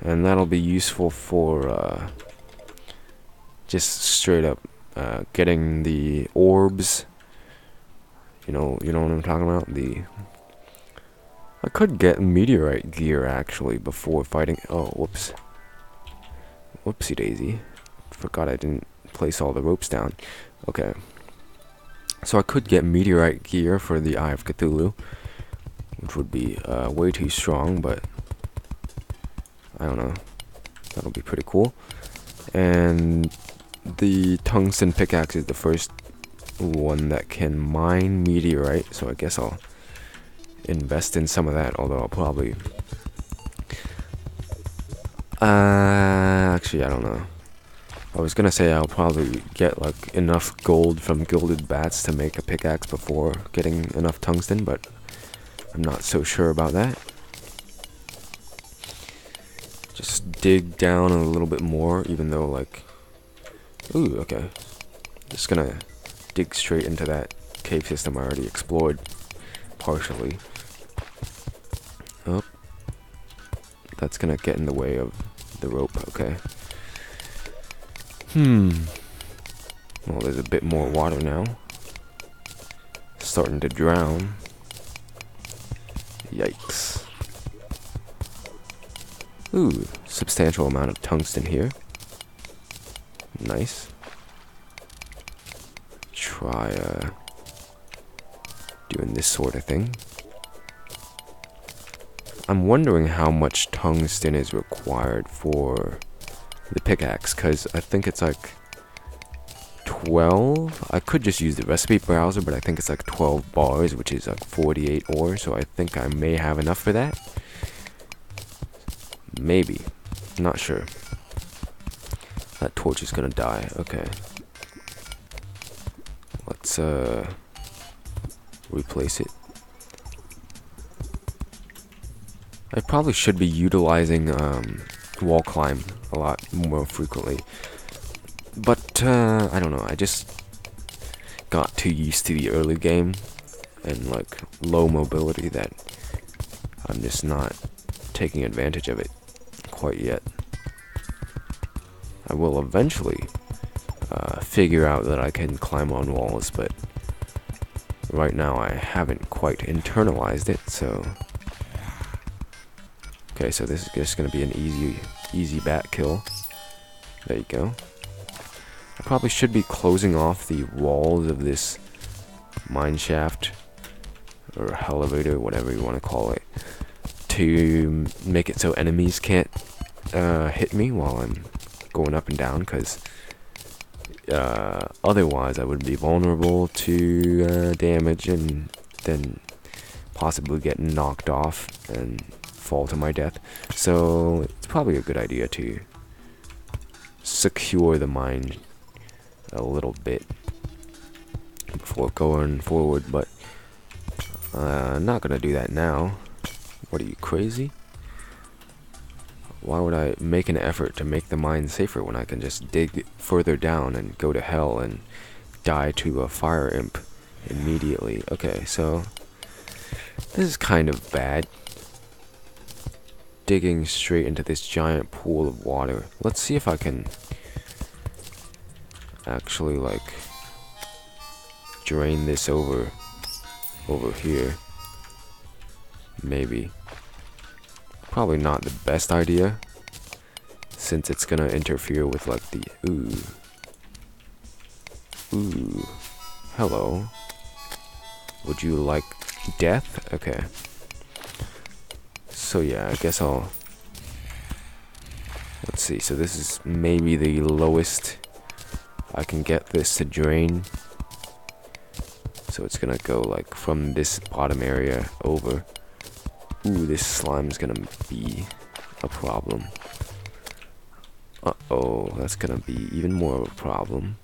And that'll be useful for just straight up getting the orbs. You know what I'm talking about? I could get meteorite gear actually before fighting. Oh, whoops. Whoopsie daisy. Forgot I didn't place all the ropes down. Okay. So I could get meteorite gear for the Eye of Cthulhu, which would be way too strong, but I don't know. That'll be pretty cool. And the tungsten pickaxe is the first one that can mine meteorite, so I guess I'll invest in some of that, although I'll probably actually I don't know. I was gonna say I'll probably get like enough gold from gilded bats to make a pickaxe before getting enough tungsten, but I'm not so sure about that. Just dig down a little bit more, even though like, ooh, okay. Just gonna dig straight into that cave system I already explored partially. Oh, that's gonna get in the way of the rope. Okay. Well, there's a bit more water now. Starting to drown. Yikes. Ooh, substantial amount of tungsten here. Nice. Try doing this sort of thing. I'm wondering how much tungsten is required for the pickaxe, because I think it's like 12. I could just use the recipe browser, but I think it's like 12 bars, which is like 48 ore, so I think I may have enough for that. Maybe. Not sure. That torch is gonna die. Okay. Let's replace it. I probably should be utilizing wall climb a lot more frequently, but I don't know, I just got too used to the early game and like low mobility that I'm just not taking advantage of it quite yet. I will eventually figure out that I can climb on walls, but right now I haven't quite internalized it, so okay, so this is just gonna be an easy bat kill. There you go. I probably should be closing off the walls of this mine shaft or elevator, whatever you want to call it, to make it so enemies can't hit me while I'm going up and down, because otherwise I would be vulnerable to damage and then possibly get knocked off and fall to my death. So it's probably a good idea to secure the mine a little bit before going forward, but I'm not gonna do that now. What are you, crazy? Why would I make an effort to make the mine safer when I can just dig further down and go to hell and die to a fire imp immediately? Okay, so this is kind of bad. Digging straight into this giant pool of water. Let's see if I can actually like drain this over here. Maybe. Probably not the best idea, since it's gonna interfere with like the ooh, hello, would you like death? Okay, so yeah, I guess let's see, so this is maybe the lowest I can get this to drain, so it's gonna go like from this bottom area over. Ooh, this slime's gonna be a problem. Uh-oh, that's gonna be even more of a problem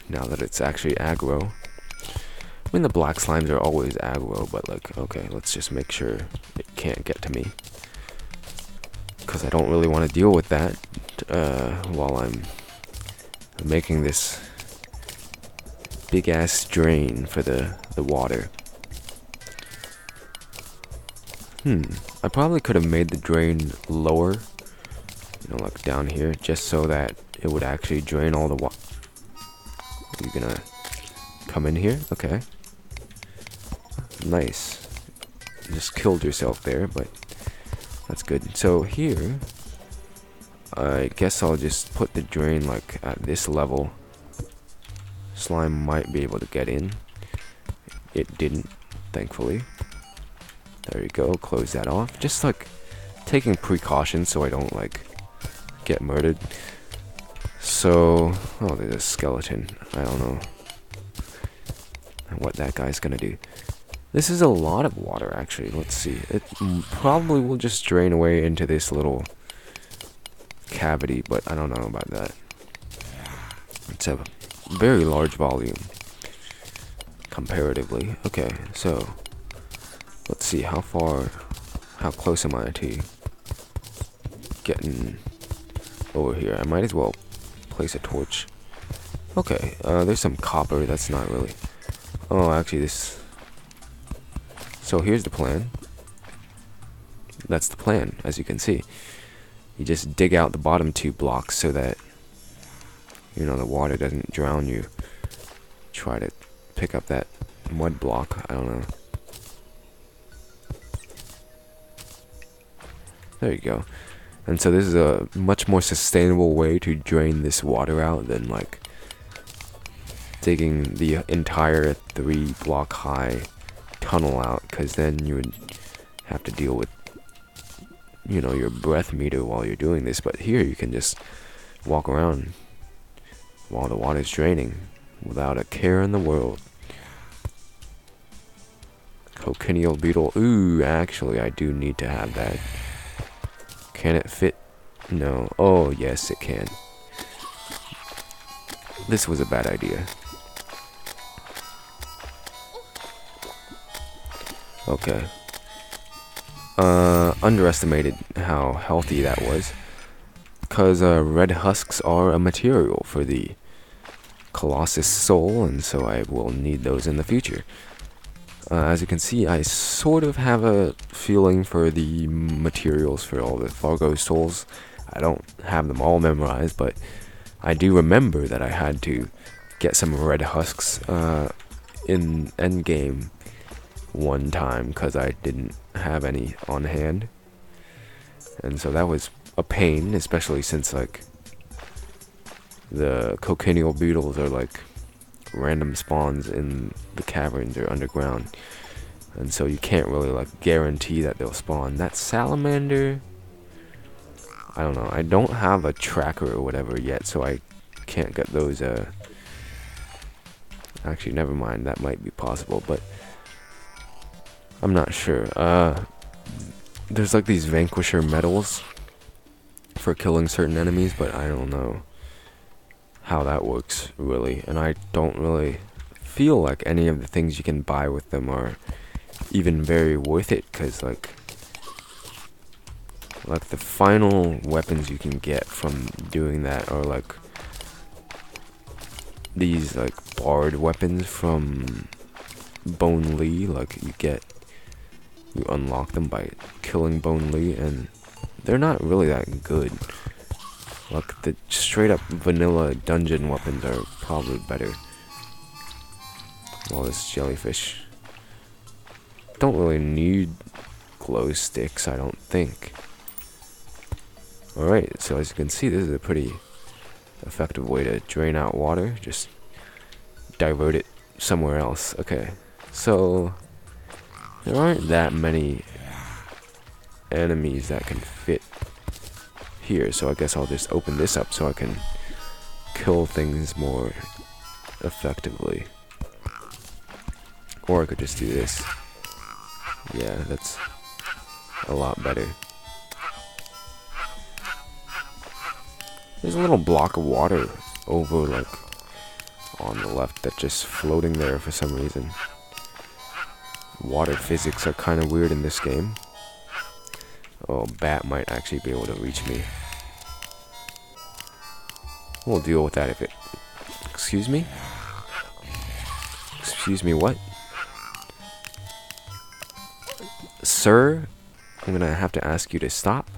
now that it's actually aggro. I mean, the black slimes are always aggro, but like, okay, let's just make sure it can't get to me, because I don't really want to deal with that while I'm making this big ass drain for the water. I probably could have made the drain lower, you know, like down here, just so that it would actually drain all the water. Are you gonna come in here? Okay. Nice. You just killed yourself there, but that's good. So here, I guess I'll just put the drain like at this level. Slime might be able to get in. It didn't, thankfully. There you go, close that off. Just like taking precautions so I don't like get murdered. So, oh, there's a skeleton. I don't know what that guy's gonna do. This is a lot of water, actually. Let's see. It probably will just drain away into this little cavity, but I don't know about that. It's a very large volume comparatively. Okay, so let's see how close am I to getting over here. I might as well place a torch. Okay, there's some copper. That's not really. Oh, actually, this. So here's the plan. That's the plan, as you can see. You just dig out the bottom 2 blocks so that, you know, the water doesn't drown you. Try to pick up that mud block. I don't know. There you go. And so this is a much more sustainable way to drain this water out than like digging the entire 3 block high tunnel out, because then you would have to deal with, you know, your breath meter while you're doing this. But here you can just walk around while the water's draining without a care in the world. Cochineal beetle. Ooh, actually I do need to have that. Can it fit? No. Oh, yes, it can. This was a bad idea. Okay. Underestimated how healthy that was. Because red husks are a material for the Colossus soul, and so I will need those in the future. As you can see, I sort of have a feeling for the materials for all the Fargo souls. I don't have them all memorized, but I do remember that I had to get some red husks in endgame one time because I didn't have any on hand. And so that was a pain, especially since like the cochineal beetles are like random spawns in the caverns or underground, and so you can't really like guarantee that they'll spawn. That salamander, I don't know, I don't have a tracker or whatever yet, so I can't get those. Actually, never mind, that might be possible, but I'm not sure. There's like these vanquisher medals for killing certain enemies, but I don't know how that works really, and I don't really feel like any of the things you can buy with them are even very worth it, because like the final weapons you can get from doing that are like these like barred weapons from Bone Lee. Like you unlock them by killing Bone Lee, and they're not really that good. Like, the straight up vanilla dungeon weapons are probably better. All this jellyfish. Don't really need glow sticks, I don't think. Alright, so as you can see, this is a pretty effective way to drain out water. Just divert it somewhere else. Okay, so there aren't that many enemies that can fit here, so I guess I'll just open this up so I can kill things more effectively. Or I could just do this. Yeah, that's a lot better. There's a little block of water over, like, on the left that's just floating there for some reason. Water physics are kind of weird in this game. Oh, bat might actually be able to reach me. We'll deal with that if it... Excuse me? Excuse me, what? Sir? I'm gonna have to ask you to stop.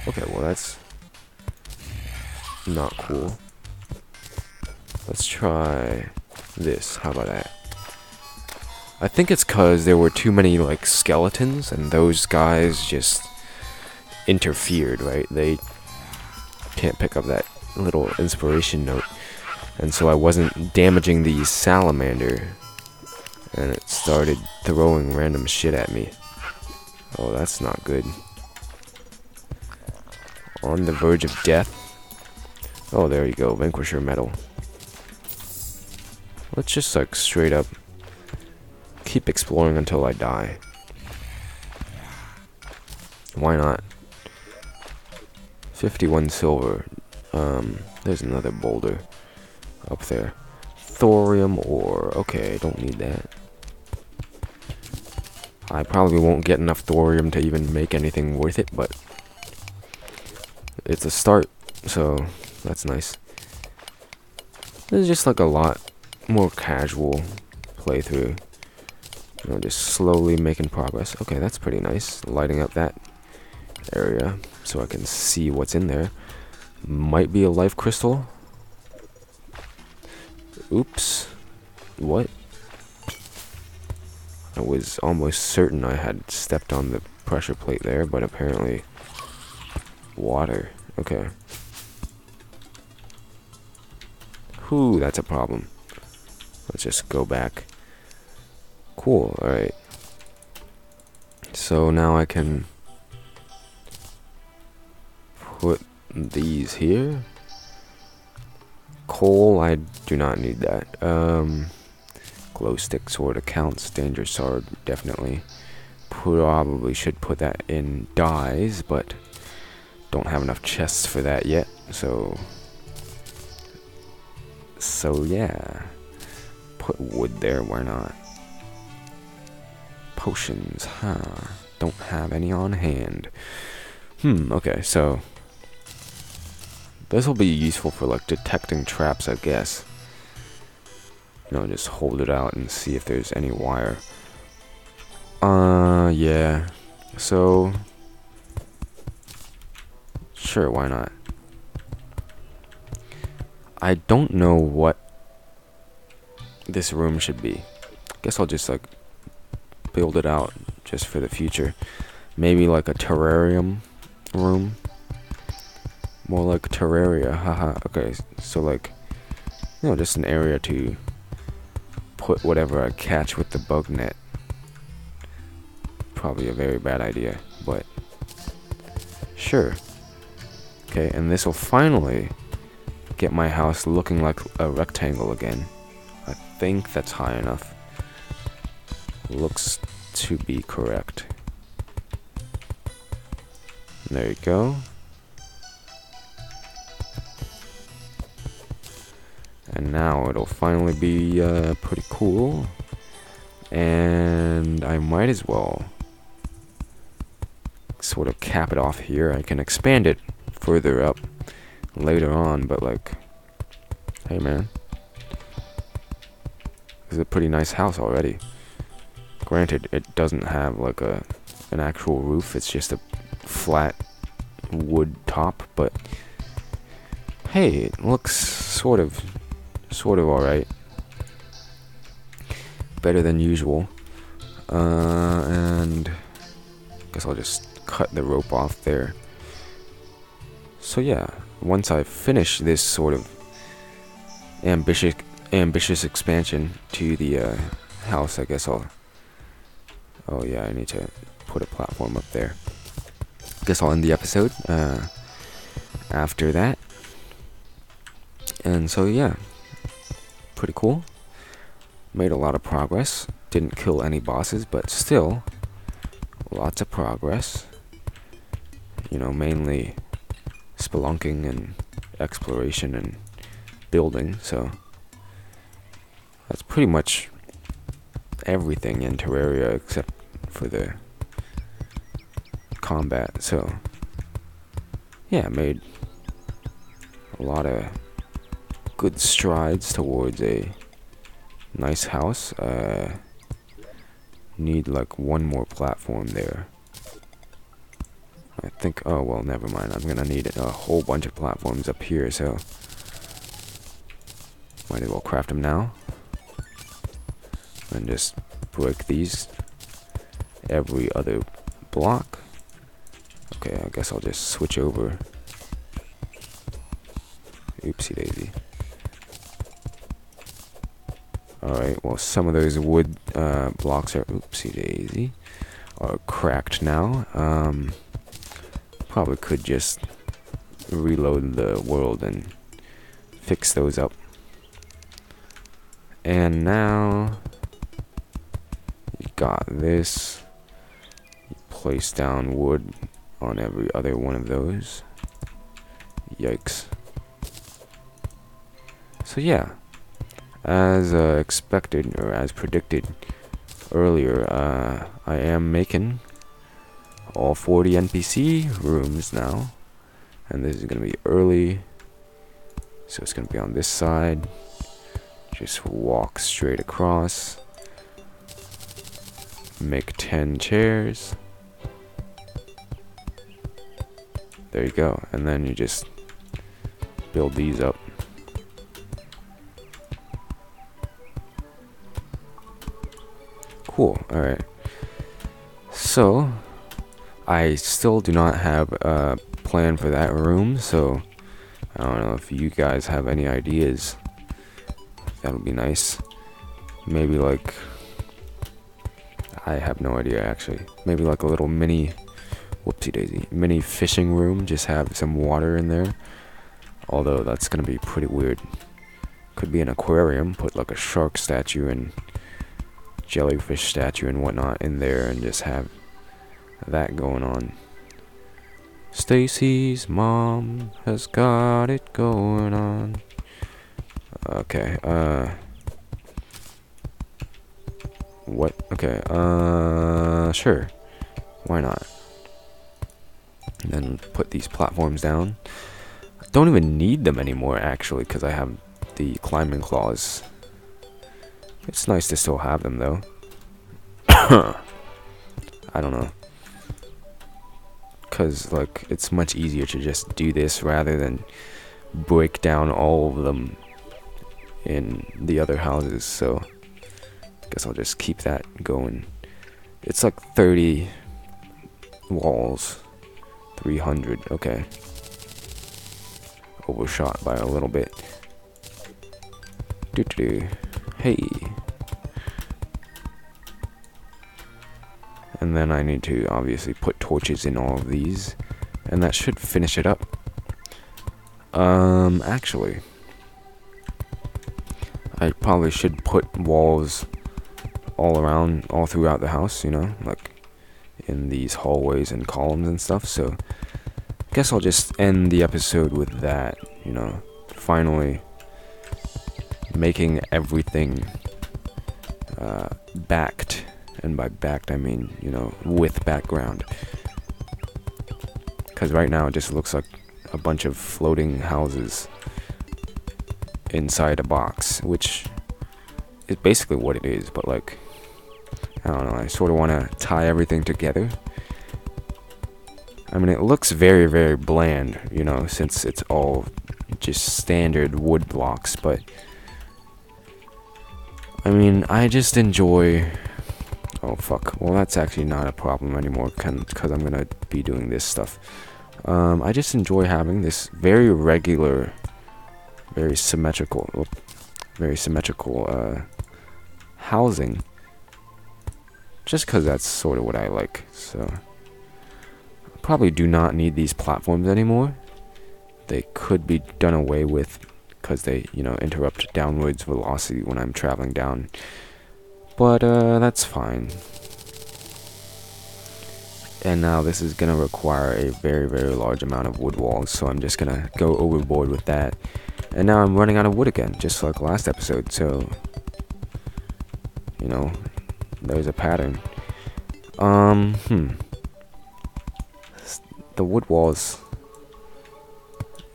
Okay, well that's... not cool. Let's try this. How about that? I think it's cause there were too many, like, skeletons, and those guys just interfered, right? They can't pick up that little inspiration note. And so I wasn't damaging the salamander, and it started throwing random shit at me. Oh, that's not good. On the verge of death. Oh, there you go, Vanquisher medal. Let's just, like, straight up keep exploring until I die. Why not? 51 silver. There's another boulder up there. Thorium ore. Okay, don't need that. I probably won't get enough thorium to even make anything worth it, but it's a start, so that's nice. This is just like a lot more casual playthrough. You know, just slowly making progress. Okay, that's pretty nice. Lighting up that area so I can see what's in there. Might be a life crystal. Oops. What? I was almost certain I had stepped on the pressure plate there, but apparently water. Okay. Whew, that's a problem. Let's just go back. Cool, alright. So now I can put these here. Coal, I do not need that. Glow stick sort of counts. Danger sword, definitely. Probably should put that in dyes, but don't have enough chests for that yet. So yeah. Put wood there, why not? Potions, huh? Don't have any on hand. Okay, so this will be useful for, like, detecting traps, I guess. You know, just hold it out and see if there's any wire. Yeah. So sure, why not? I don't know what this room should be. Guess I'll just, like, build it out just for the future. Maybe like a terrarium room. More like Terraria, haha. Okay, so, like, you know, just an area to put whatever I catch with the bug net. Probably a very bad idea, but sure. Okay, and this will finally get my house looking like a rectangle again. I think that's high enough. Looks to be correct. There you go. And now it'll finally be pretty cool. And I might as well sort of cap it off here. I can expand it further up later on, but, like, hey man, this is a pretty nice house already. Granted, it doesn't have, like, an actual roof. It's just a flat wood top, but hey, it looks sort of alright. Better than usual. And I guess I'll just cut the rope off there. So yeah, once I finish this sort of ambitious expansion to the house, I guess I'll... Oh yeah, I need to put a platform up there. Guess I'll end the episode after that. And so yeah, pretty cool. Made a lot of progress. Didn't kill any bosses, but still lots of progress. You know, mainly spelunking and exploration and building, so that's pretty much everything in Terraria except for the combat. So yeah, I made a lot of good strides towards a nice house. Need like one more platform there. I think, oh well, never mind. I'm gonna need a whole bunch of platforms up here, so might as well craft them now. And just break these every other block. Okay, I guess I'll just switch over. Oopsie daisy. Alright, well, some of those wood blocks are, oopsie daisy, are cracked now. Probably could just reload the world and fix those up. And now you got this. You place down wood on every other one of those. Yikes. So yeah, as expected, or as predicted earlier, I am making all 40 NPC rooms now, and this is going to be early, so it's going to be on this side. Just walk straight across, make 10 chairs, there you go, and then you just build these up. Cool, alright. So, I still do not have a plan for that room, so I don't know if you guys have any ideas. That would be nice. Maybe like, I have no idea actually. Maybe like a little mini, whoopsie daisy, mini fishing room, just have some water in there. Although that's gonna be pretty weird. Could be an aquarium, put like a shark statue and jellyfish statue and whatnot in there and just have that going on. Stacy's mom has got it going on. Okay, what? Okay, sure. Why not? And then put these platforms down. I don't even need them anymore, actually, because I have the climbing claws. It's nice to still have them, though. I don't know. Because, like, it's much easier to just do this rather than break down all of them in the other houses, so I guess I'll just keep that going. It's like 30 walls. 300, okay. Overshot by a little bit. Doo-doo-doo. Hey. And then I need to obviously put torches in all of these, and that should finish it up. Actually, I probably should put walls all around, all throughout the house, you know, like in these hallways and columns and stuff. So I guess I'll just end the episode with that, you know, finally making everything backed. And by backed, I mean, you know, with background. Because right now it just looks like a bunch of floating houses inside a box, which is basically what it is, but like, I don't know, I sort of want to tie everything together. I mean, it looks very, very bland, you know, since it's all just standard wood blocks, but I mean, I just enjoy... Oh fuck, well that's actually not a problem anymore because I'm gonna be doing this stuff. I just enjoy having this very regular, very symmetrical housing, just because that's sort of what I like. So I probably do not need these platforms anymore. They could be done away with because they, you know, interrupt downwards velocity when I'm traveling down. But that's fine. And now this is gonna require a very, very large amount of wood walls, so I'm just gonna go overboard with that. And now I'm running out of wood again, just like last episode, so, you know, there's a pattern. The wood walls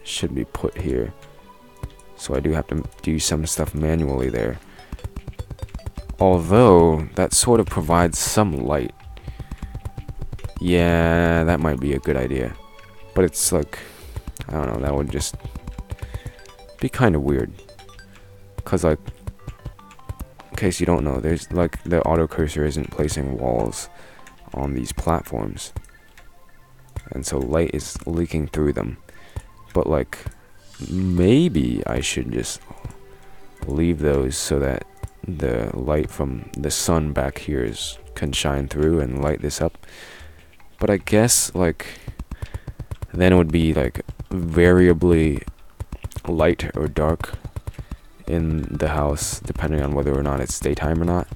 should be put here, so I do have to do some stuff manually there. Although, that sort of provides some light. Yeah, that might be a good idea. But it's like, I don't know, that would just be kind of weird. Because, like, in case you don't know, there's, like, the auto cursor isn't placing walls on these platforms. And so light is leaking through them. But, like, maybe I should just leave those so that the light from the sun back here can shine through and light this up. But I guess, like, then it would be, like, variably light or dark in the house, depending on whether or not it's daytime or not.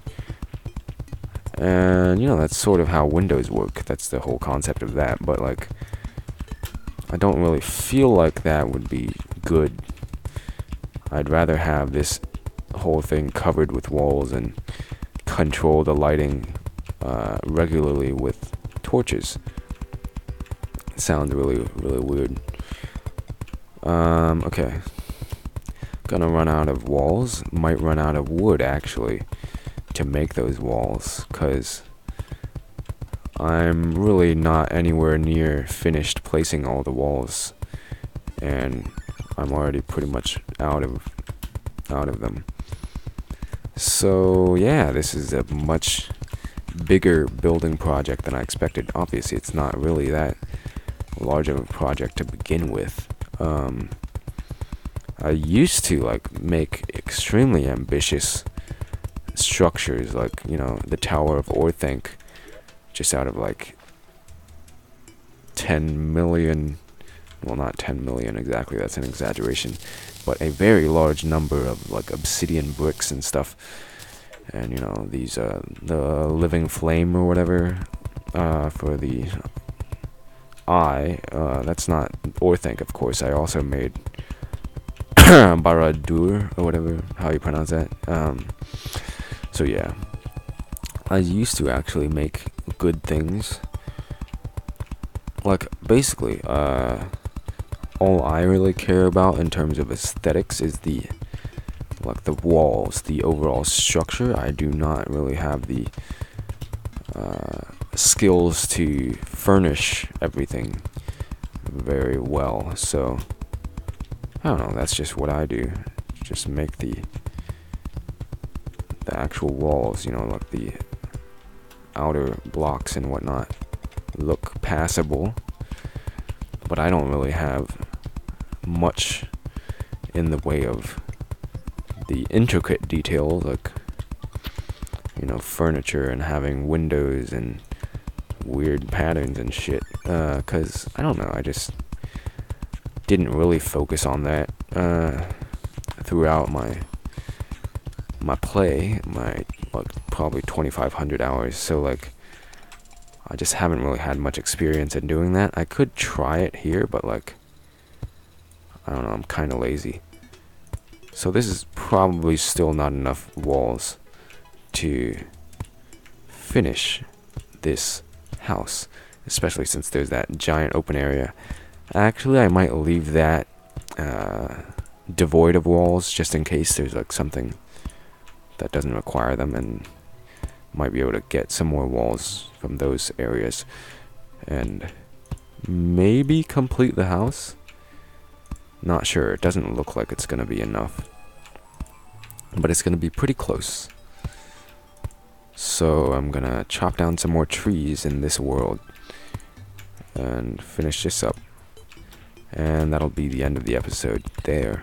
And, you know, that's sort of how windows work. That's the whole concept of that. But, like, I don't really feel like that would be good. I'd rather have this whole thing covered with walls and control the lighting regularly with torches. It sounds really, really weird. Okay. Gonna run out of walls. Might run out of wood, actually, to make those walls, because I'm really not anywhere near finished placing all the walls, and I'm already pretty much out of them. So yeah, this is a much bigger building project than I expected. Obviously, it's not really that large of a project to begin with. I used to, like, make extremely ambitious structures, like, you know, the Tower of Orthanc, just out of, like, 10 million, well, not 10 million exactly, that's an exaggeration, but a very large number of, like, obsidian bricks and stuff. And, you know, these, the living flame or whatever, for the eye, that's not Orthanc, of course. I also made Baradur, or whatever, how you pronounce that. So yeah, I used to actually make good things. Like, basically, all I really care about in terms of aesthetics is the walls, the overall structure. I do not really have the skills to furnish everything very well, so I don't know, that's just what I do. Just make the actual walls, you know, like the outer blocks and whatnot, look passable. But I don't really have much in the way of the intricate details, like, you know, furniture and having windows and weird patterns and shit. 'Cause I don't know, I just didn't really focus on that throughout my play, like probably 2,500 hours. So, like, I just haven't really had much experience in doing that. I could try it here, but, like, I don't know, I'm kind of lazy. So this is probably still not enough walls to finish this house, especially since there's that giant open area. Actually, I might leave that devoid of walls, just in case there's, like, something that doesn't require them, and might be able to get some more walls from those areas and maybe complete the house. Not sure. It doesn't look like it's gonna be enough, but it's gonna be pretty close. So I'm gonna chop down some more trees in this world and finish this up, and that'll be the end of the episode there.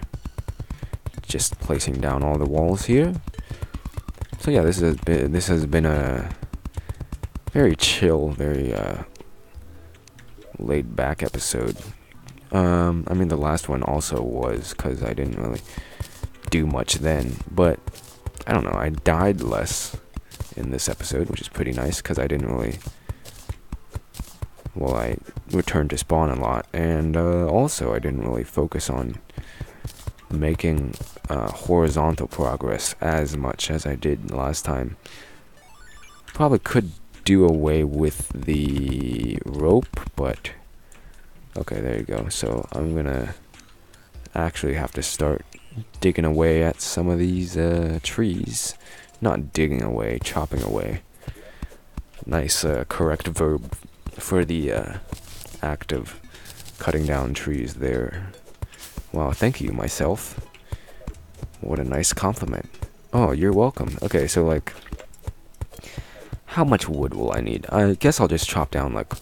Just placing down all the walls here. So yeah, this has been a very chill, very laid back episode. I mean, the last one also was, because I didn't really do much then, but I don't know, I died less in this episode, which is pretty nice, because I didn't really well, I returned to spawn a lot, and also I didn't really focus on making horizontal progress as much as I did last time. Probably could do away with the rope, but okay, there you go. So I'm gonna actually have to start digging away at some of these trees. Not digging away, chopping away. Nice correct verb for the act of cutting down trees there. Wow, thank you, myself. What a nice compliment. Oh, you're welcome. Okay, so like, how much wood will I need? I guess I'll just chop down like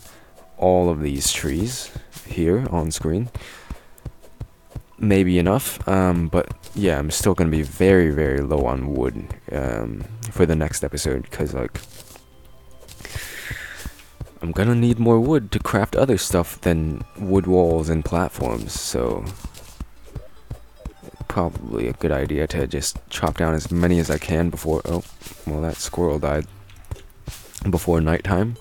all of these trees here on screen. Maybe enough, but yeah, I'm still gonna be very, very low on wood for the next episode, because like, I'm gonna need more wood to craft other stuff than wood walls and platforms, so probably a good idea to just chop down as many as I can before, oh, well, that squirrel died, before nighttime,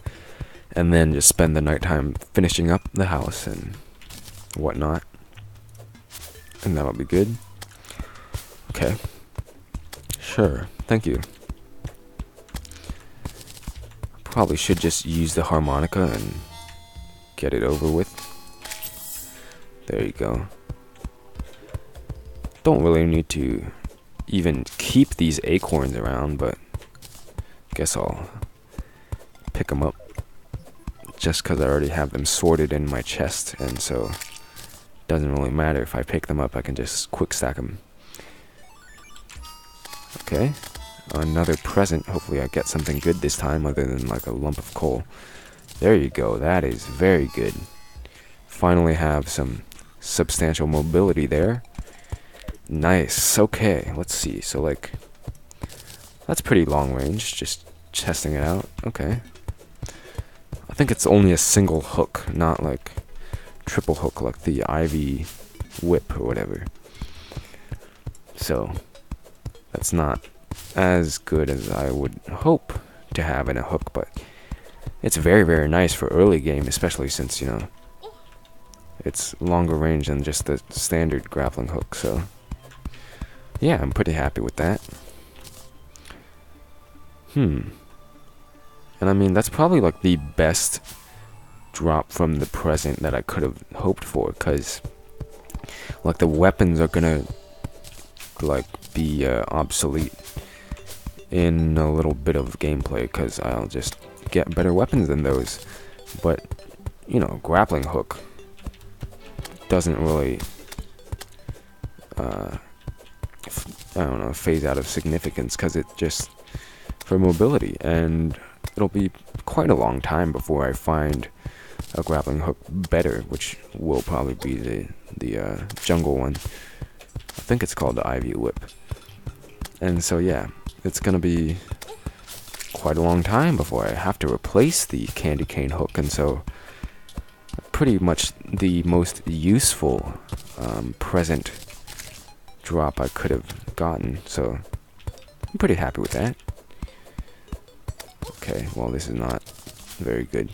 and then just spend the nighttime finishing up the house and whatnot, and that'll be good. Okay, sure, thank you. Probably should just use the harmonica and get it over with. There you go. Don't really need to even keep these acorns around, but guess I'll pick them up just because I already have them sorted in my chest, and so it doesn't really matter if I pick them up. I can just quick stack them. Okay, another present. Hopefully I get something good this time other than like a lump of coal. There you go, that is very good. Finally have some substantial mobility there. Nice. Okay, let's see. So like, that's pretty long range, just testing it out. Okay, I think it's only a single hook, not like triple hook like the ivy whip or whatever. So that's not as good as I would hope to have in a hook, but it's very, very nice for early game, especially since, you know, it's longer range than just the standard grappling hook. So yeah, I'm pretty happy with that. And I mean, that's probably like the best drop from the present that I could have hoped for, because like the weapons are gonna like be obsolete in a little bit of gameplay, because I'll just get better weapons than those. But you know, grappling hook doesn't really I don't know, phase out of significance, because it just for mobility, and it'll be quite a long time before I find a grappling hook better, which will probably be the jungle one. I think it's called the ivy whip. And so yeah, it's gonna be quite a long time before I have to replace the candy cane hook, and so pretty much the most useful present drop I could have gotten, so I'm pretty happy with that. Okay, well, this is not very good.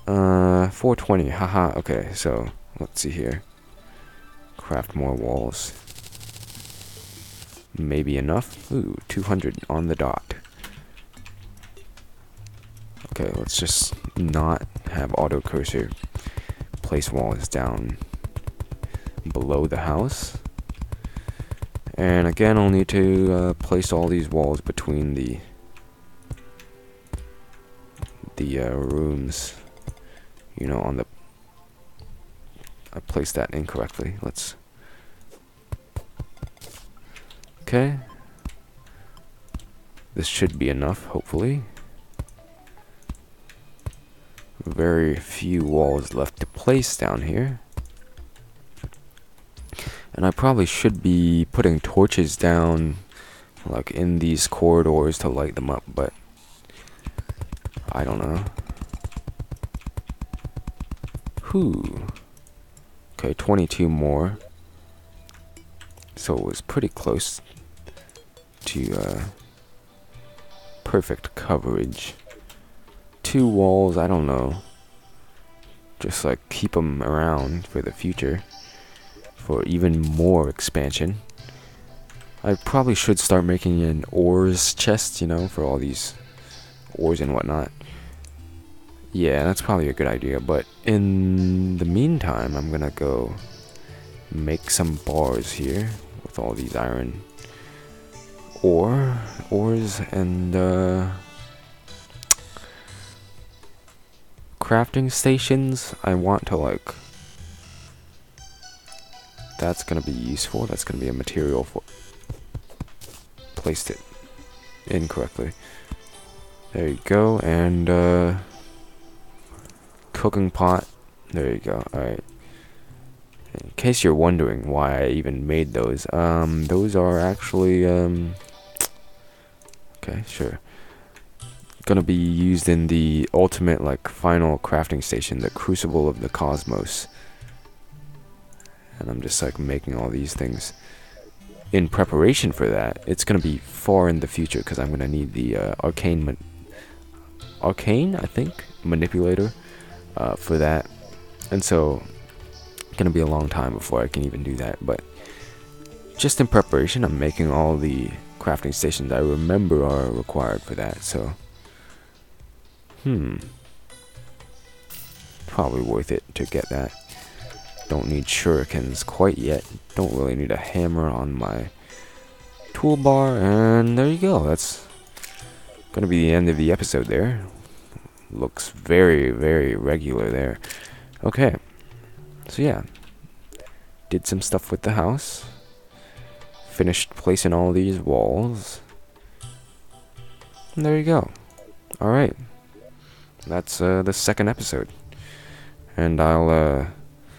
420, haha. Okay, so let's see here. Craft more walls. Maybe enough. Ooh, 200 on the dot. Okay, let's just not have auto cursor place walls down below the house. And again, I'll need to place all these walls between the rooms. You know, on the... I placed that incorrectly. Let's... Okay. This should be enough, hopefully. Very few walls left to place down here. And I probably should be putting torches down, like in these corridors to light them up, but I don't know. Whew. Okay, 22 more. So it was pretty close to perfect coverage. 2 walls, I don't know. just like keep them around for the future for even more expansion. I probably should start making an ores chest, you know, for all these ores and whatnot. Yeah, that's probably a good idea, but in the meantime, I'm gonna go make some bars here with all these iron ores and crafting stations. I want to like, that's gonna be useful. That's gonna be a material for, placed it incorrectly. There you go. And cooking pot, there you go. Alright, in case you're wondering why I even made those are actually okay, sure, gonna be used in the ultimate, like, final crafting station, the Crucible of the Cosmos. And I'm just like making all these things in preparation for that. It's gonna be far in the future because I'm gonna need the arcane, I think, manipulator for that, and so gonna be a long time before I can even do that. But just in preparation, I'm making all the crafting stations I remember are required for that. So probably worth it to get that. Don't need shurikens quite yet. Don't really need a hammer on my toolbar. And there you go. That's gonna be the end of the episode there. Looks very, very regular there. Okay. So yeah. Did some stuff with the house. Finished placing all these walls. And there you go. Alright. That's the second episode. And I'll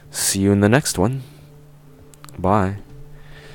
see you in the next one. Bye.